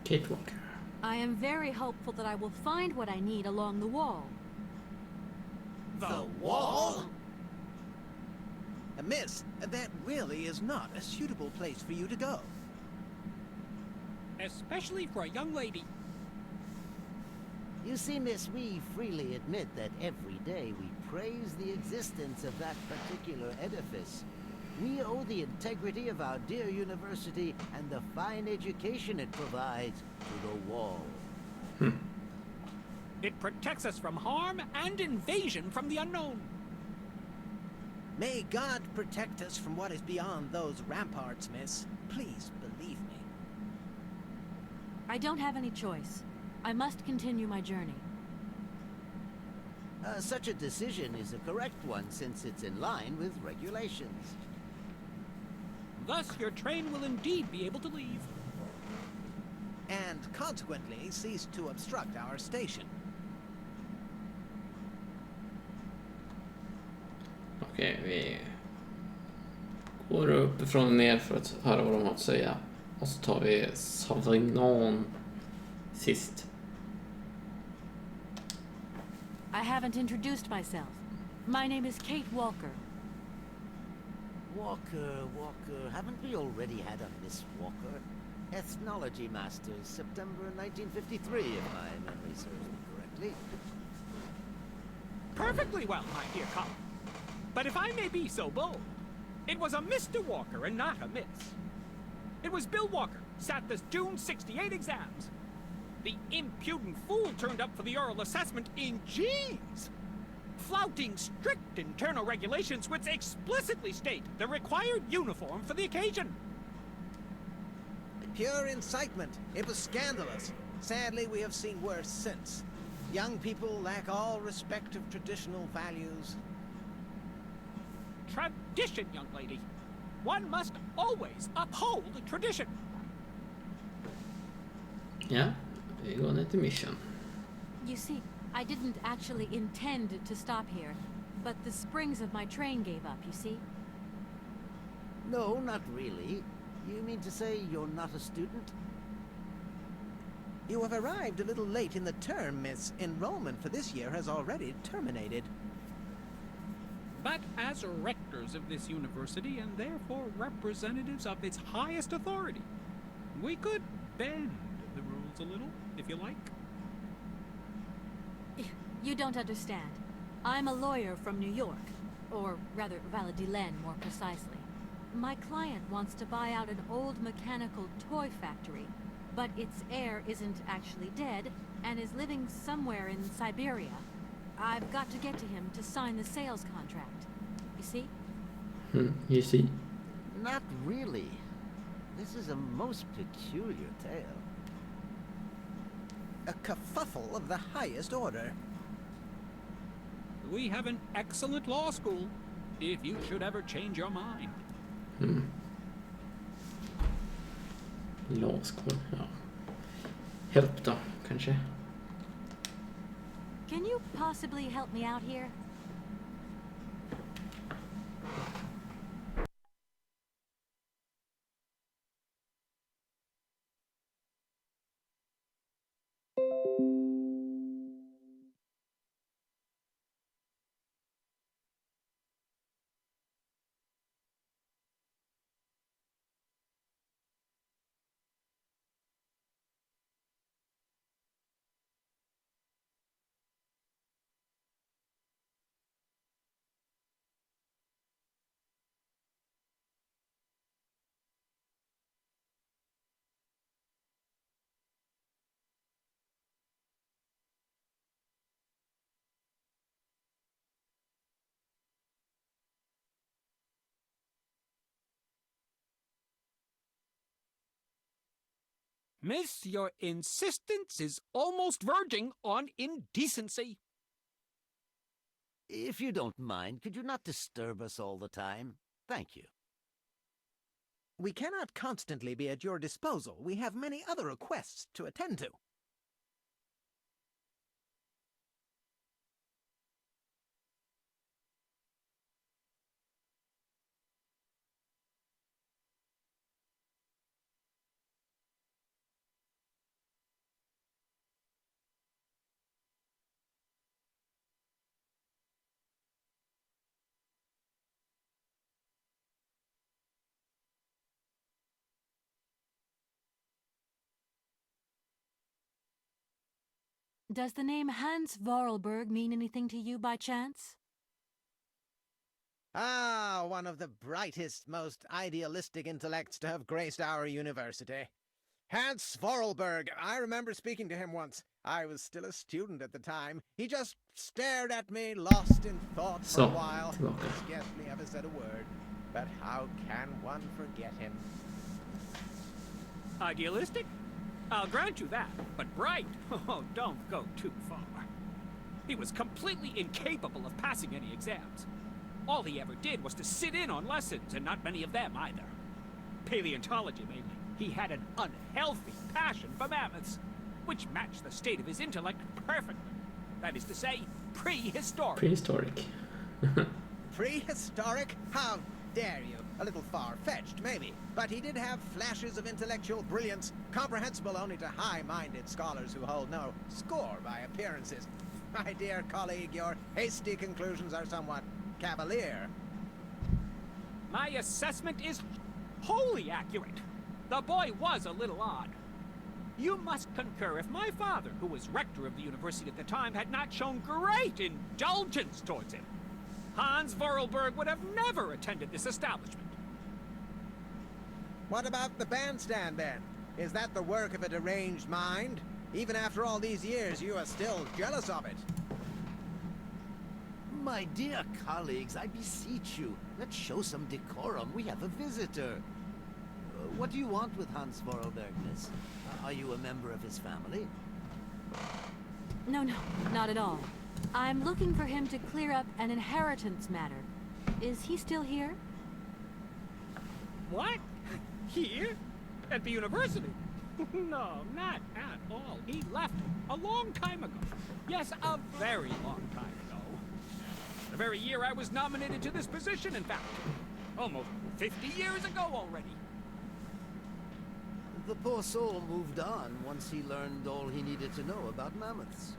Kate Walker. I am very hopeful that I will find what I need along the wall. The wall? Miss, that really is not a suitable place for you to go. Especially for a young lady. You see, miss, we freely admit that every day we praise the existence of that particular edifice. We owe the integrity of our dear university and the fine education it provides to the wall. It protects us from harm and invasion from the unknown. May God protect us from what is beyond those ramparts, miss. Please believe me. I don't have any choice. I must continue my journey. Such a decision is a correct one since it's in line with regulations. Thus, your train will indeed be able to leave. And consequently cease to obstruct our station. Okej, vi går uppifrån och ner för att höra vad de har att säga. Och så tar vi Savignon sist. I haven't introduced myself. My name is Kate Walker. Walker, haven't we already had a Miss Walker? Ethnology Masters, September 1953, if my memory serves me correctly. Perfectly well, my dear Colin. But if I may be so bold, it was a Mr. Walker and not a Miss. It was Bill Walker, sat the June 68 exams. The impudent fool turned up for the oral assessment in G's, flouting strict internal regulations which explicitly state the required uniform for the occasion. Pure incitement. It was scandalous. Sadly, we have seen worse since. Young people lack all respect of traditional values. Tradition, young lady. One must always uphold tradition. Ja, vi går ner till mission. You see, I didn't actually intend to stop here, but the springs of my train gave up, you see? No, not really. You mean to say you're not a student? You have arrived a little late in the term, miss. Enrollment for this year has already terminated. But as rectors of this university and therefore representatives of its highest authority, we could bend the rules a little, if you like. You don't understand. I'm a lawyer from New York, or rather Valladolid more precisely. My client wants to buy out an old mechanical toy factory, but its heir isn't actually dead and is living somewhere in Syberia. I've got to get to him to sign the sales contract. You see? You see? Not really. This is a most peculiar tale. A kerfuffle of the highest order. We have an excellent law school, if you should ever change your mind. Law school, ja. Help då, kanske. Can you possibly help me out here? Miss, your insistence is almost verging on indecency. If you don't mind, could you not disturb us all the time? Thank you. We cannot constantly be at your disposal. We have many other requests to attend to. Does the name Hans Vorarlberg mean anything to you by chance? Ah, one of the brightest, most idealistic intellects to have graced our university. Hans Vorarlberg. I remember speaking to him once. I was still a student at the time. He just stared at me, lost in thought for a while. Scarcely ever said a word. But how can one forget him? Idealistic? I'll grant you that. But bright? Oh, don't go too far. He was completely incapable of passing any exams. All he ever did was to sit in on lessons, and not many of them either. Paleontology, mainly. He had an unhealthy passion for mammoths, which matched the state of his intellect perfectly. That is to say, prehistoric. Prehistoric. Prehistoric? How dare you? A little far-fetched, maybe. But he did have flashes of intellectual brilliance, comprehensible only to high-minded scholars who hold no score by appearances. My dear colleague, your hasty conclusions are somewhat cavalier. My assessment is wholly accurate. The boy was a little odd. You must concur if my father, who was rector of the university at the time, had not shown great indulgence towards him. Hans Vorarlberg would have never attended this establishment. What about the bandstand, then? Is that the work of a deranged mind? Even after all these years, you are still jealous of it. My dear colleagues, I beseech you, let's show some decorum. We have a visitor. What do you want with Hans Vorarlberg, miss? Are you a member of his family? No, not at all. I'm looking for him to clear up an inheritance matter. Is he still here? What? Here? At the university? No, not at all. He left a long time ago. Yes, a very long time ago. The very year I was nominated to this position, in fact. Almost 50 years ago already. The poor soul moved on once he learned all he needed to know about mammoths.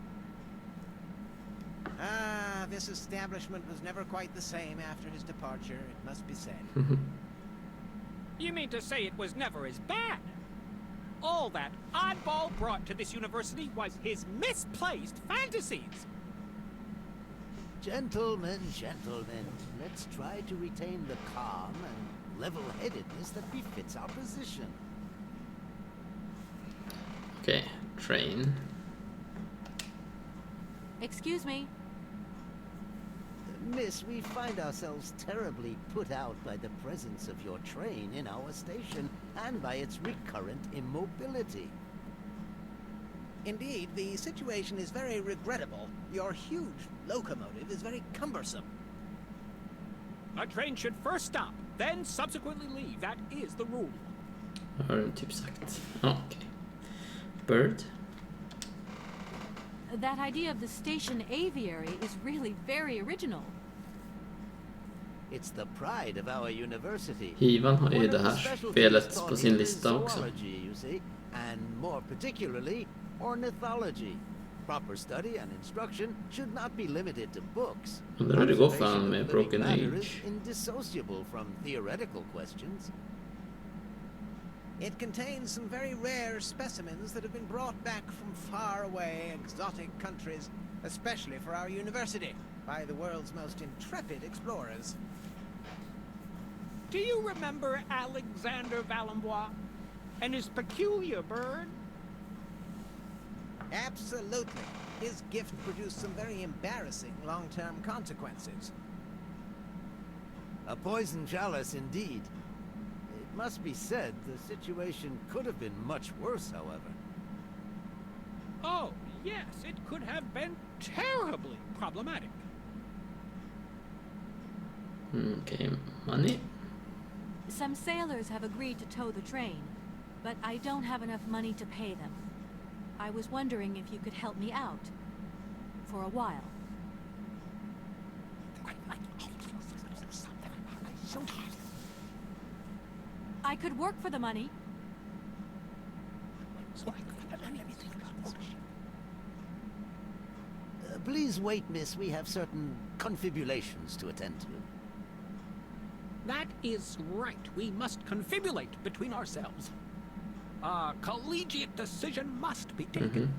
Ah, this establishment was never quite the same after his departure, it must be said. You mean to say it was never as bad? All that oddball brought to this university was his misplaced fantasies. Gentlemen, let's try to retain the calm and level-headedness that befits our position. Okay, train. Excuse me. Miss, we find ourselves terribly put out by the presence of your train in our station and by its recurrent immobility. Indeed, the situation is very regrettable. Your huge locomotive is very cumbersome. A train should first stop, then subsequently leave. That is the rule. Har de typ sagt. Okej. Bird. That idea of the station aviary is really very original. It's the pride of our university. Hivan har ju det här spelet på sin lista också. You see, and more particularly, ornithology. Proper study and instruction should not be limited to books. Undrar hur det går för han med Broken Age. Indissociable from theoretical questions. It contains some very rare specimens that have been brought back from far away exotic countries, especially for our university, by the world's most intrepid explorers. Do you remember Alexander Valenbois and his peculiar bird? Absolutely. His gift produced some very embarrassing long-term consequences. A poison chalice indeed. It must be said, the situation could have been much worse, however. Oh, yes, it could have been terribly problematic. Okay, money. Some sailors have agreed to tow the train, but I don't have enough money to pay them. I was wondering if you could help me out. For a while. I could work for the money. Please wait, miss. We have certain confibulations to attend to. That is right. We must confibulate between ourselves. A collegiate decision must be taken.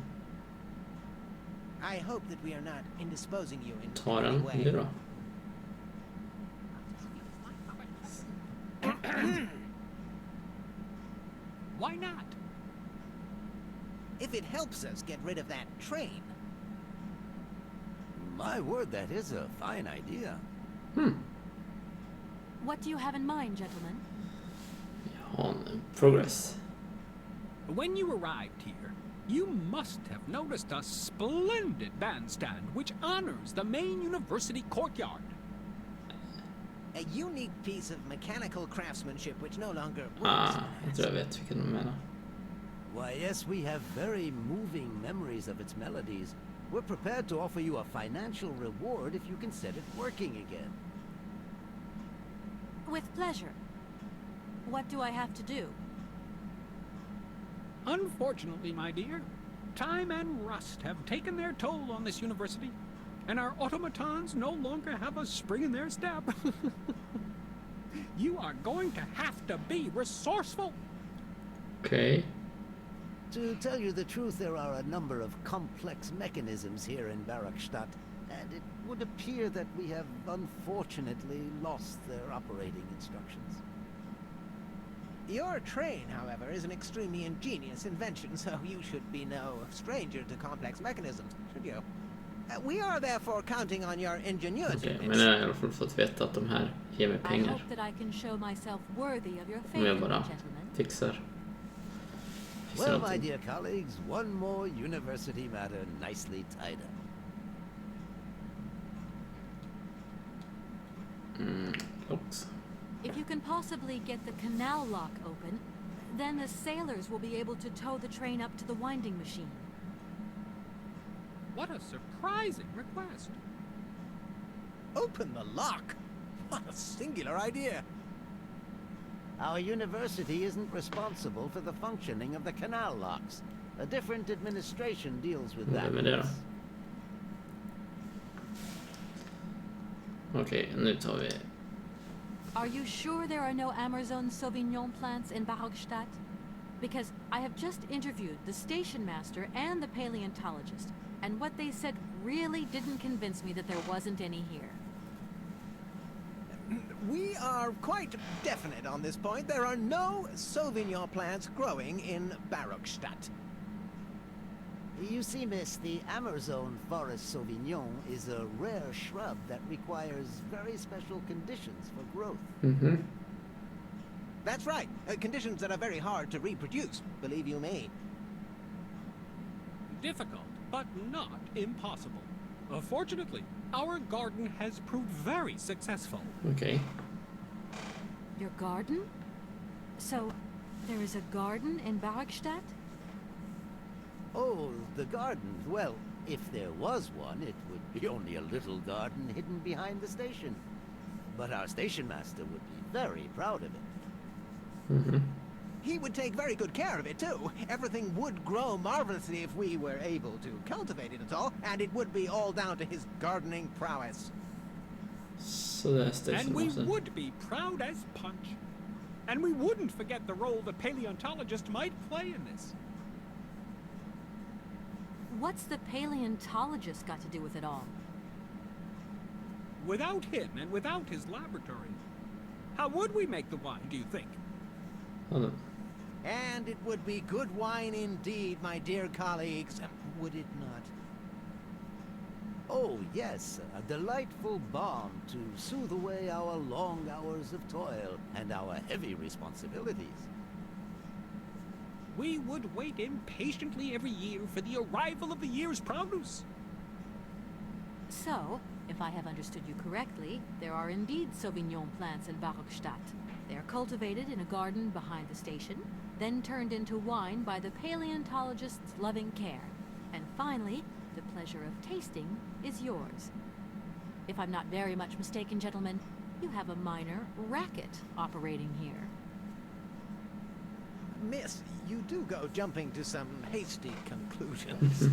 I hope that we are not indisposing you in Tar any den way. nu då. Why not? If it helps us get rid of that train. My word, that is a fine idea. What do you have in mind, gentlemen? On progress. When you arrived here, you must have noticed a splendid bandstand which honors the main university courtyard. A unique piece of mechanical craftsmanship which no longer works. Jag tror jag vet vilken de menar. Why, yes, we have very moving memories of its melodies. We're prepared to offer you a financial reward if you can set it working again. With pleasure. What do I have to do? Unfortunately, my dear, time and rust have taken their toll on this university, and our automatons no longer have a spring in their step. You are going to have to be resourceful. Okay. To tell you the truth, there are a number of complex mechanisms here in Barakstadt, and it would appear that we have unfortunately lost their operating instructions. Your train, however, is an extremely ingenious invention, so you should be no stranger to complex mechanisms, should you? We are therefore counting on your ingenuity. Okej, men jag har i alla fall fått veta att de här ger mig I pengar. hope that I can show myself worthy of your Om jag favor, bara gentlemen. fixar Well, my någonting. dear colleagues, one more university matter nicely tied up. Locks. If you can possibly get the canal lock open, then the sailors will be able to tow the train up to the winding machine. What a surprising request. Open the lock? What a singular idea. Our university isn't responsible for the functioning of the canal locks. A different administration deals with that. Vem är det då? Okej, nu tar vi... Are you sure there are no Amazon Sauvignon plants in Barockstadt? Because I have just interviewed the station master and the paleontologist, and what they said really didn't convince me that there wasn't any here. We are quite definite on this point. There are no Sauvignon plants growing in Barockstadt. You see, miss, the Amazon Forest Sauvignon is a rare shrub that requires very special conditions for growth. That's right. Conditions that are very hard to reproduce, believe you me. Difficult, but not impossible. Fortunately, our garden has proved very successful. Okej. Your garden? So, there is a garden in Barockstadt? Oh, the garden. Well, if there was one, it would be only a little garden hidden behind the station. But our station master would be very proud of it. He would take very good care of it, too. Everything would grow marvelously if we were able to cultivate it at all, and it would be all down to his gardening prowess. Så det är station And we master. would be proud as punch. And we wouldn't forget the role the paleontologist might play in this. What's the paleontologist got to do with it all? Without him and without his laboratory, how would we make the wine, do you think? Ja, And it would be good wine indeed, my dear colleagues, would it not? Oh, yes, a delightful balm to soothe away our long hours of toil and our heavy responsibilities. We would wait impatiently every year for the arrival of the year's produce. So, if I have understood you correctly, there are indeed Sauvignon plants in Barockstadt. They are cultivated in a garden behind the station, then turned into wine by the paleontologist's loving care. And finally, the pleasure of tasting is yours. If I'm not very much mistaken, gentlemen, you have a minor racket operating here. Miss, you do go jumping to some hasty conclusions.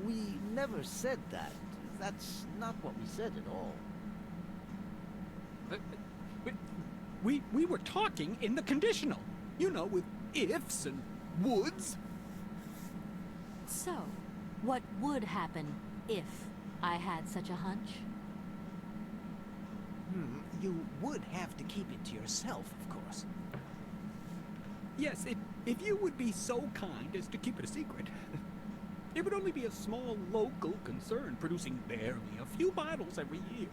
We never said that. That's not what we said at all. We were talking in the conditional. You know, with ifs and woulds. So, what would happen if I had such a hunch? You would have to keep it to yourself, of course. Yes, if you would be so kind as to keep it a secret. It would only be a small local concern producing barely a few bottles every year.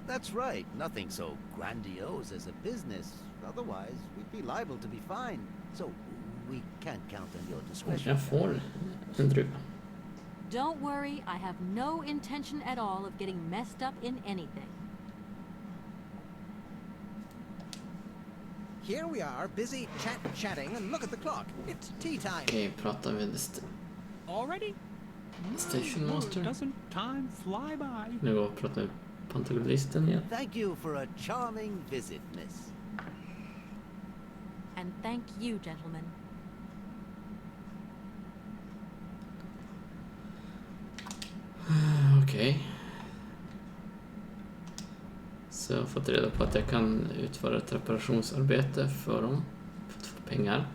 That's right. Nothing so grandiose as a business. Otherwise, we'd be liable to be fined. So, we can't count on your discretion. Jag får en druva. Don't worry, I have no intention at all of getting messed up in anything. Here we are, busy chatting, and look at the clock. It's tea time. Okej, prata med Already? Station Master. Doesn't time fly by? Nu går och prata med Pantagruelisten igen. Thank you for a charming visit, miss. And thank you, gentlemen. Okej. Så jag har fått reda på att jag kan utföra ett reparationsarbete för dem. För att få pengar.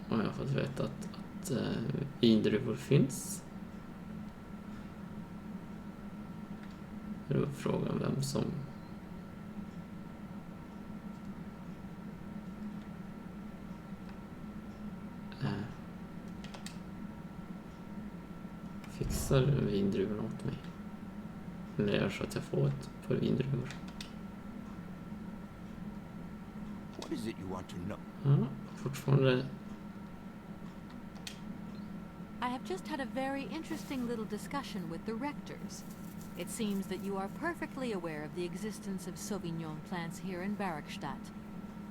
Och jag har fått veta att vindruvor finns. Det var frågan vem som fixar vindruvorna åt mig. Eller gör så att jag får ett par vindruvor. What is it you want to know? Ja, fortfarande. I have just had a very interesting little discussion with the rectors. It seems that you are perfectly aware of the existence of Sauvignon plants here in Barrackstadt.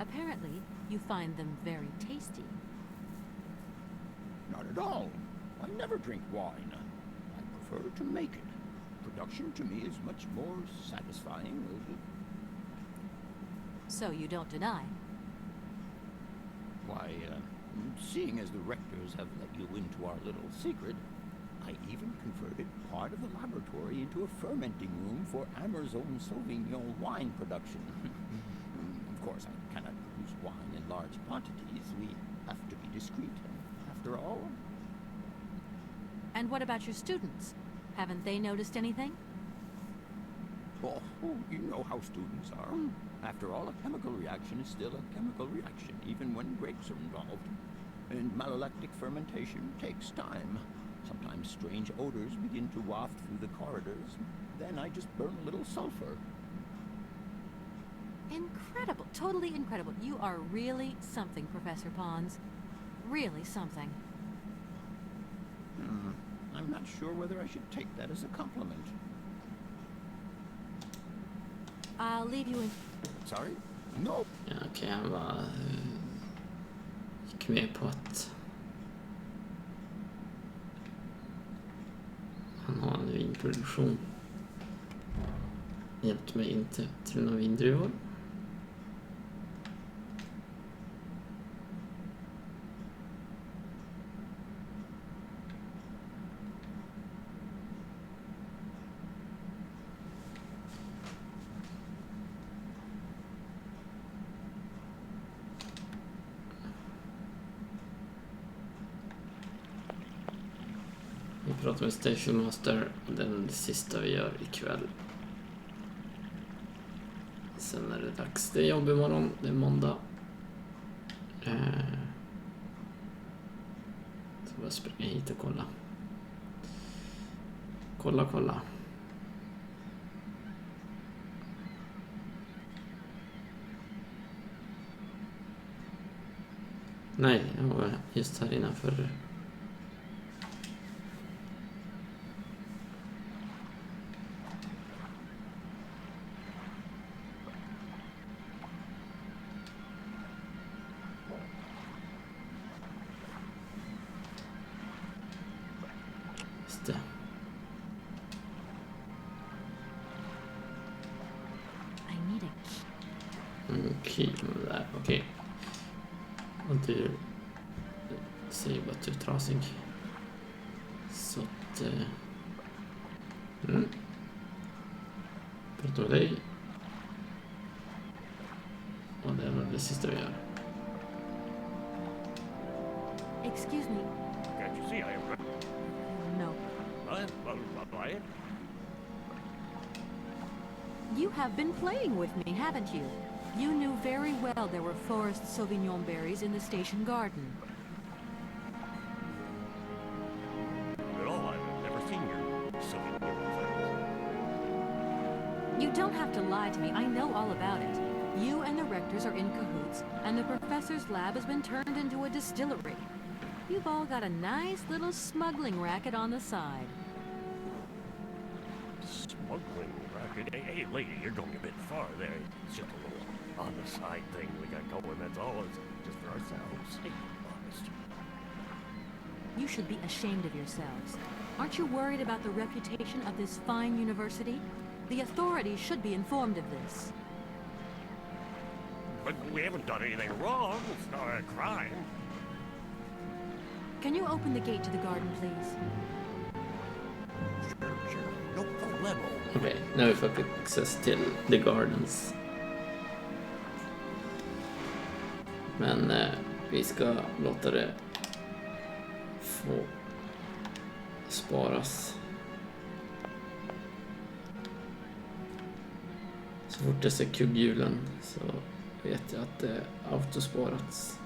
Apparently, you find them very tasty. Not at all. I never drink wine. I prefer to make it. Production to me is much more satisfying. So you don't deny? Why, seeing as the rectors have let you into our little secret, I even converted part of the laboratory into a fermenting room for Ammer's own Sauvignon wine production. Of course, I cannot produce wine in large quantities. We have to be discreet, after all. And what about your students? Haven't they noticed anything? Oh, you know how students are. After all, a chemical reaction is still a chemical reaction, even when grapes are involved. And malolactic fermentation takes time. Sometimes strange odors begin to waft through the corridors. Then I just burn a little sulfur. Incredible. Totally incredible. You are really something, Professor Pons. Really something. I'm not sure whether I should take that as a compliment. I'll leave you in... Sorry? No. Ja, okej, han bara gick med på att han har en vinproduktion. Hjälpte mig inte till några vindruvor. Vi pratar med Station Master. Den sista vi gör ikväll. Sen är det dags. Det är jobb imorgon. Det är måndag. Så bara springa hit och kolla. Kolla. Nej, jag var just här innanför. Okej. Och du säger bara att du är trasig. Så att... Pratar med dig. Och det är det sista vi gör. Excuse me. Got you see I am. No. Buy it? You have been playing with me, haven't you? You knew very well there were forest Sauvignon berries in the station garden. No, I've never seen your Sauvignon berries. You don't have to lie to me. I know all about it. You and the rectors are in cahoots, and the professor's lab has been turned into a distillery. You've all got a nice little smuggling racket on the side. Smuggling racket? Hey, lady, you're going a bit far there. It's just a little on the side thing we got going, that's all. It's just for ourselves. Hey, honest. You should be ashamed of yourselves. Aren't you worried about the reputation of this fine university? The authorities should be informed of this. But we haven't done anything wrong. It's not a crime. Can you open the gate to the garden, please? Sure. No problemo. Okej, nu har vi fått access till The Gardens. Men vi ska låta det få sparas. Så fort jag ser kugghjulen så vet jag att det autosparats.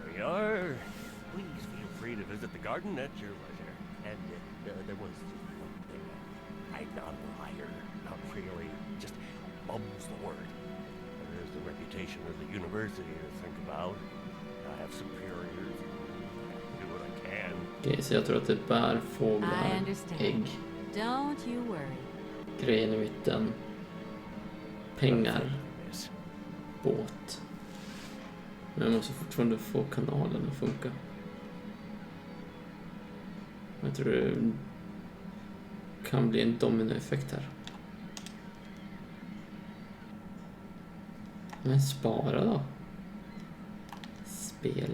There we are. Please feel free to visit the garden at your leisure. And there was one thing. I'm not a liar. Not really. Just mum's the word. There's the reputation of the university to think about. I have superiors. I do what I can. Okej, så jag tror att det bär fåglar, I understand. ägg, Don't you worry. grejen i mitten, pengar, båt. Men jag måste fortfarande få kanalen att funka. Jag tror det kan bli en dominoeffekt här. Men spara då. Spel.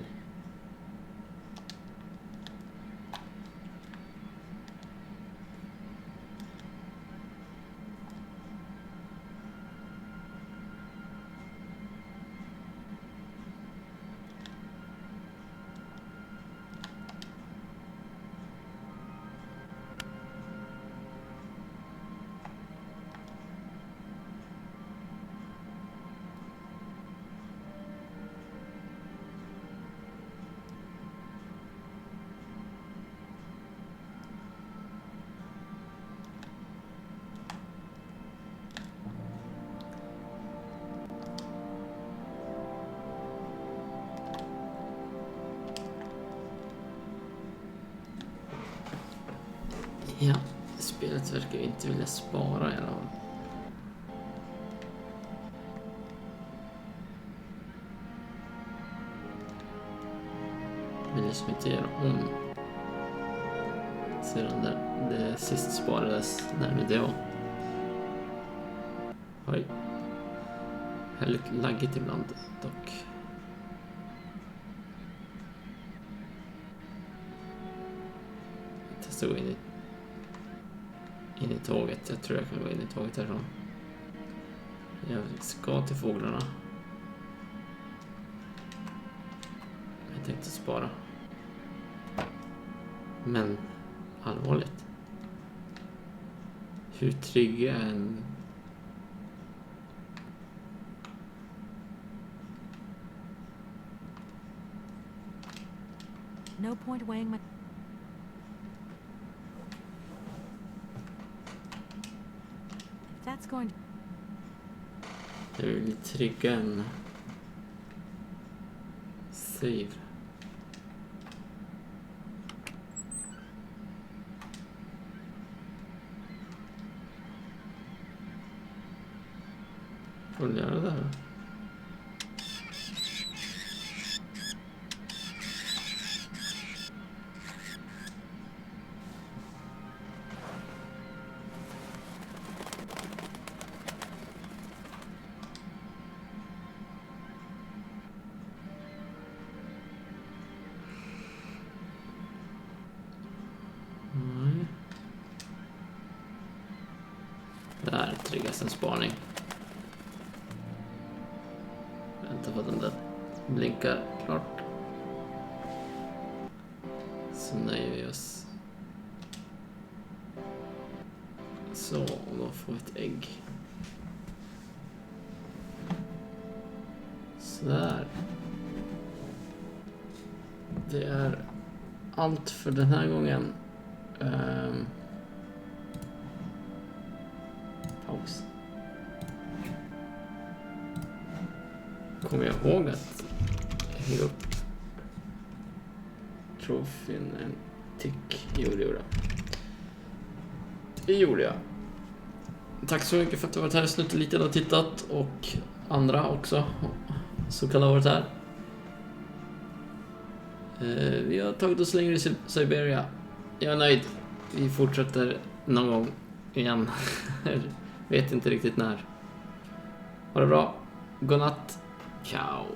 Ja, spelet verkar ju inte vilja spara i alla fall. Vill liksom inte göra om. Sedan det sist sparades, när nu det var. Oj. Väldigt laggigt ibland dock. Jag testar att gå in i tåget. Jag tror jag kan gå in i tåget härifrån. Jag ska till fåglarna. Jag tänkte spara. Men allvarligt. Hur trygga en... No point weighing my... That's going to... Jag vill trigga en... Save. Får du göra det här? Där triggas en spaning. Vänta på att den där blinkar klart. Så nöjer vi oss. Så, och då får vi ett ägg. Sådär. Det är allt för den här gången. Paus. Kommer jag ihåg att hänga upp trofén en tick? Jo, det gjorde jag. Det gjorde jag. Tack så mycket för att du har varit här, snuttat lite och tittat, och andra också så kan ha varit här. Vi har tagit oss längre i Syberia. Jag är nöjd. Vi fortsätter någon gång igen. Vet inte riktigt när. Ha det bra. Godnatt. Ciao.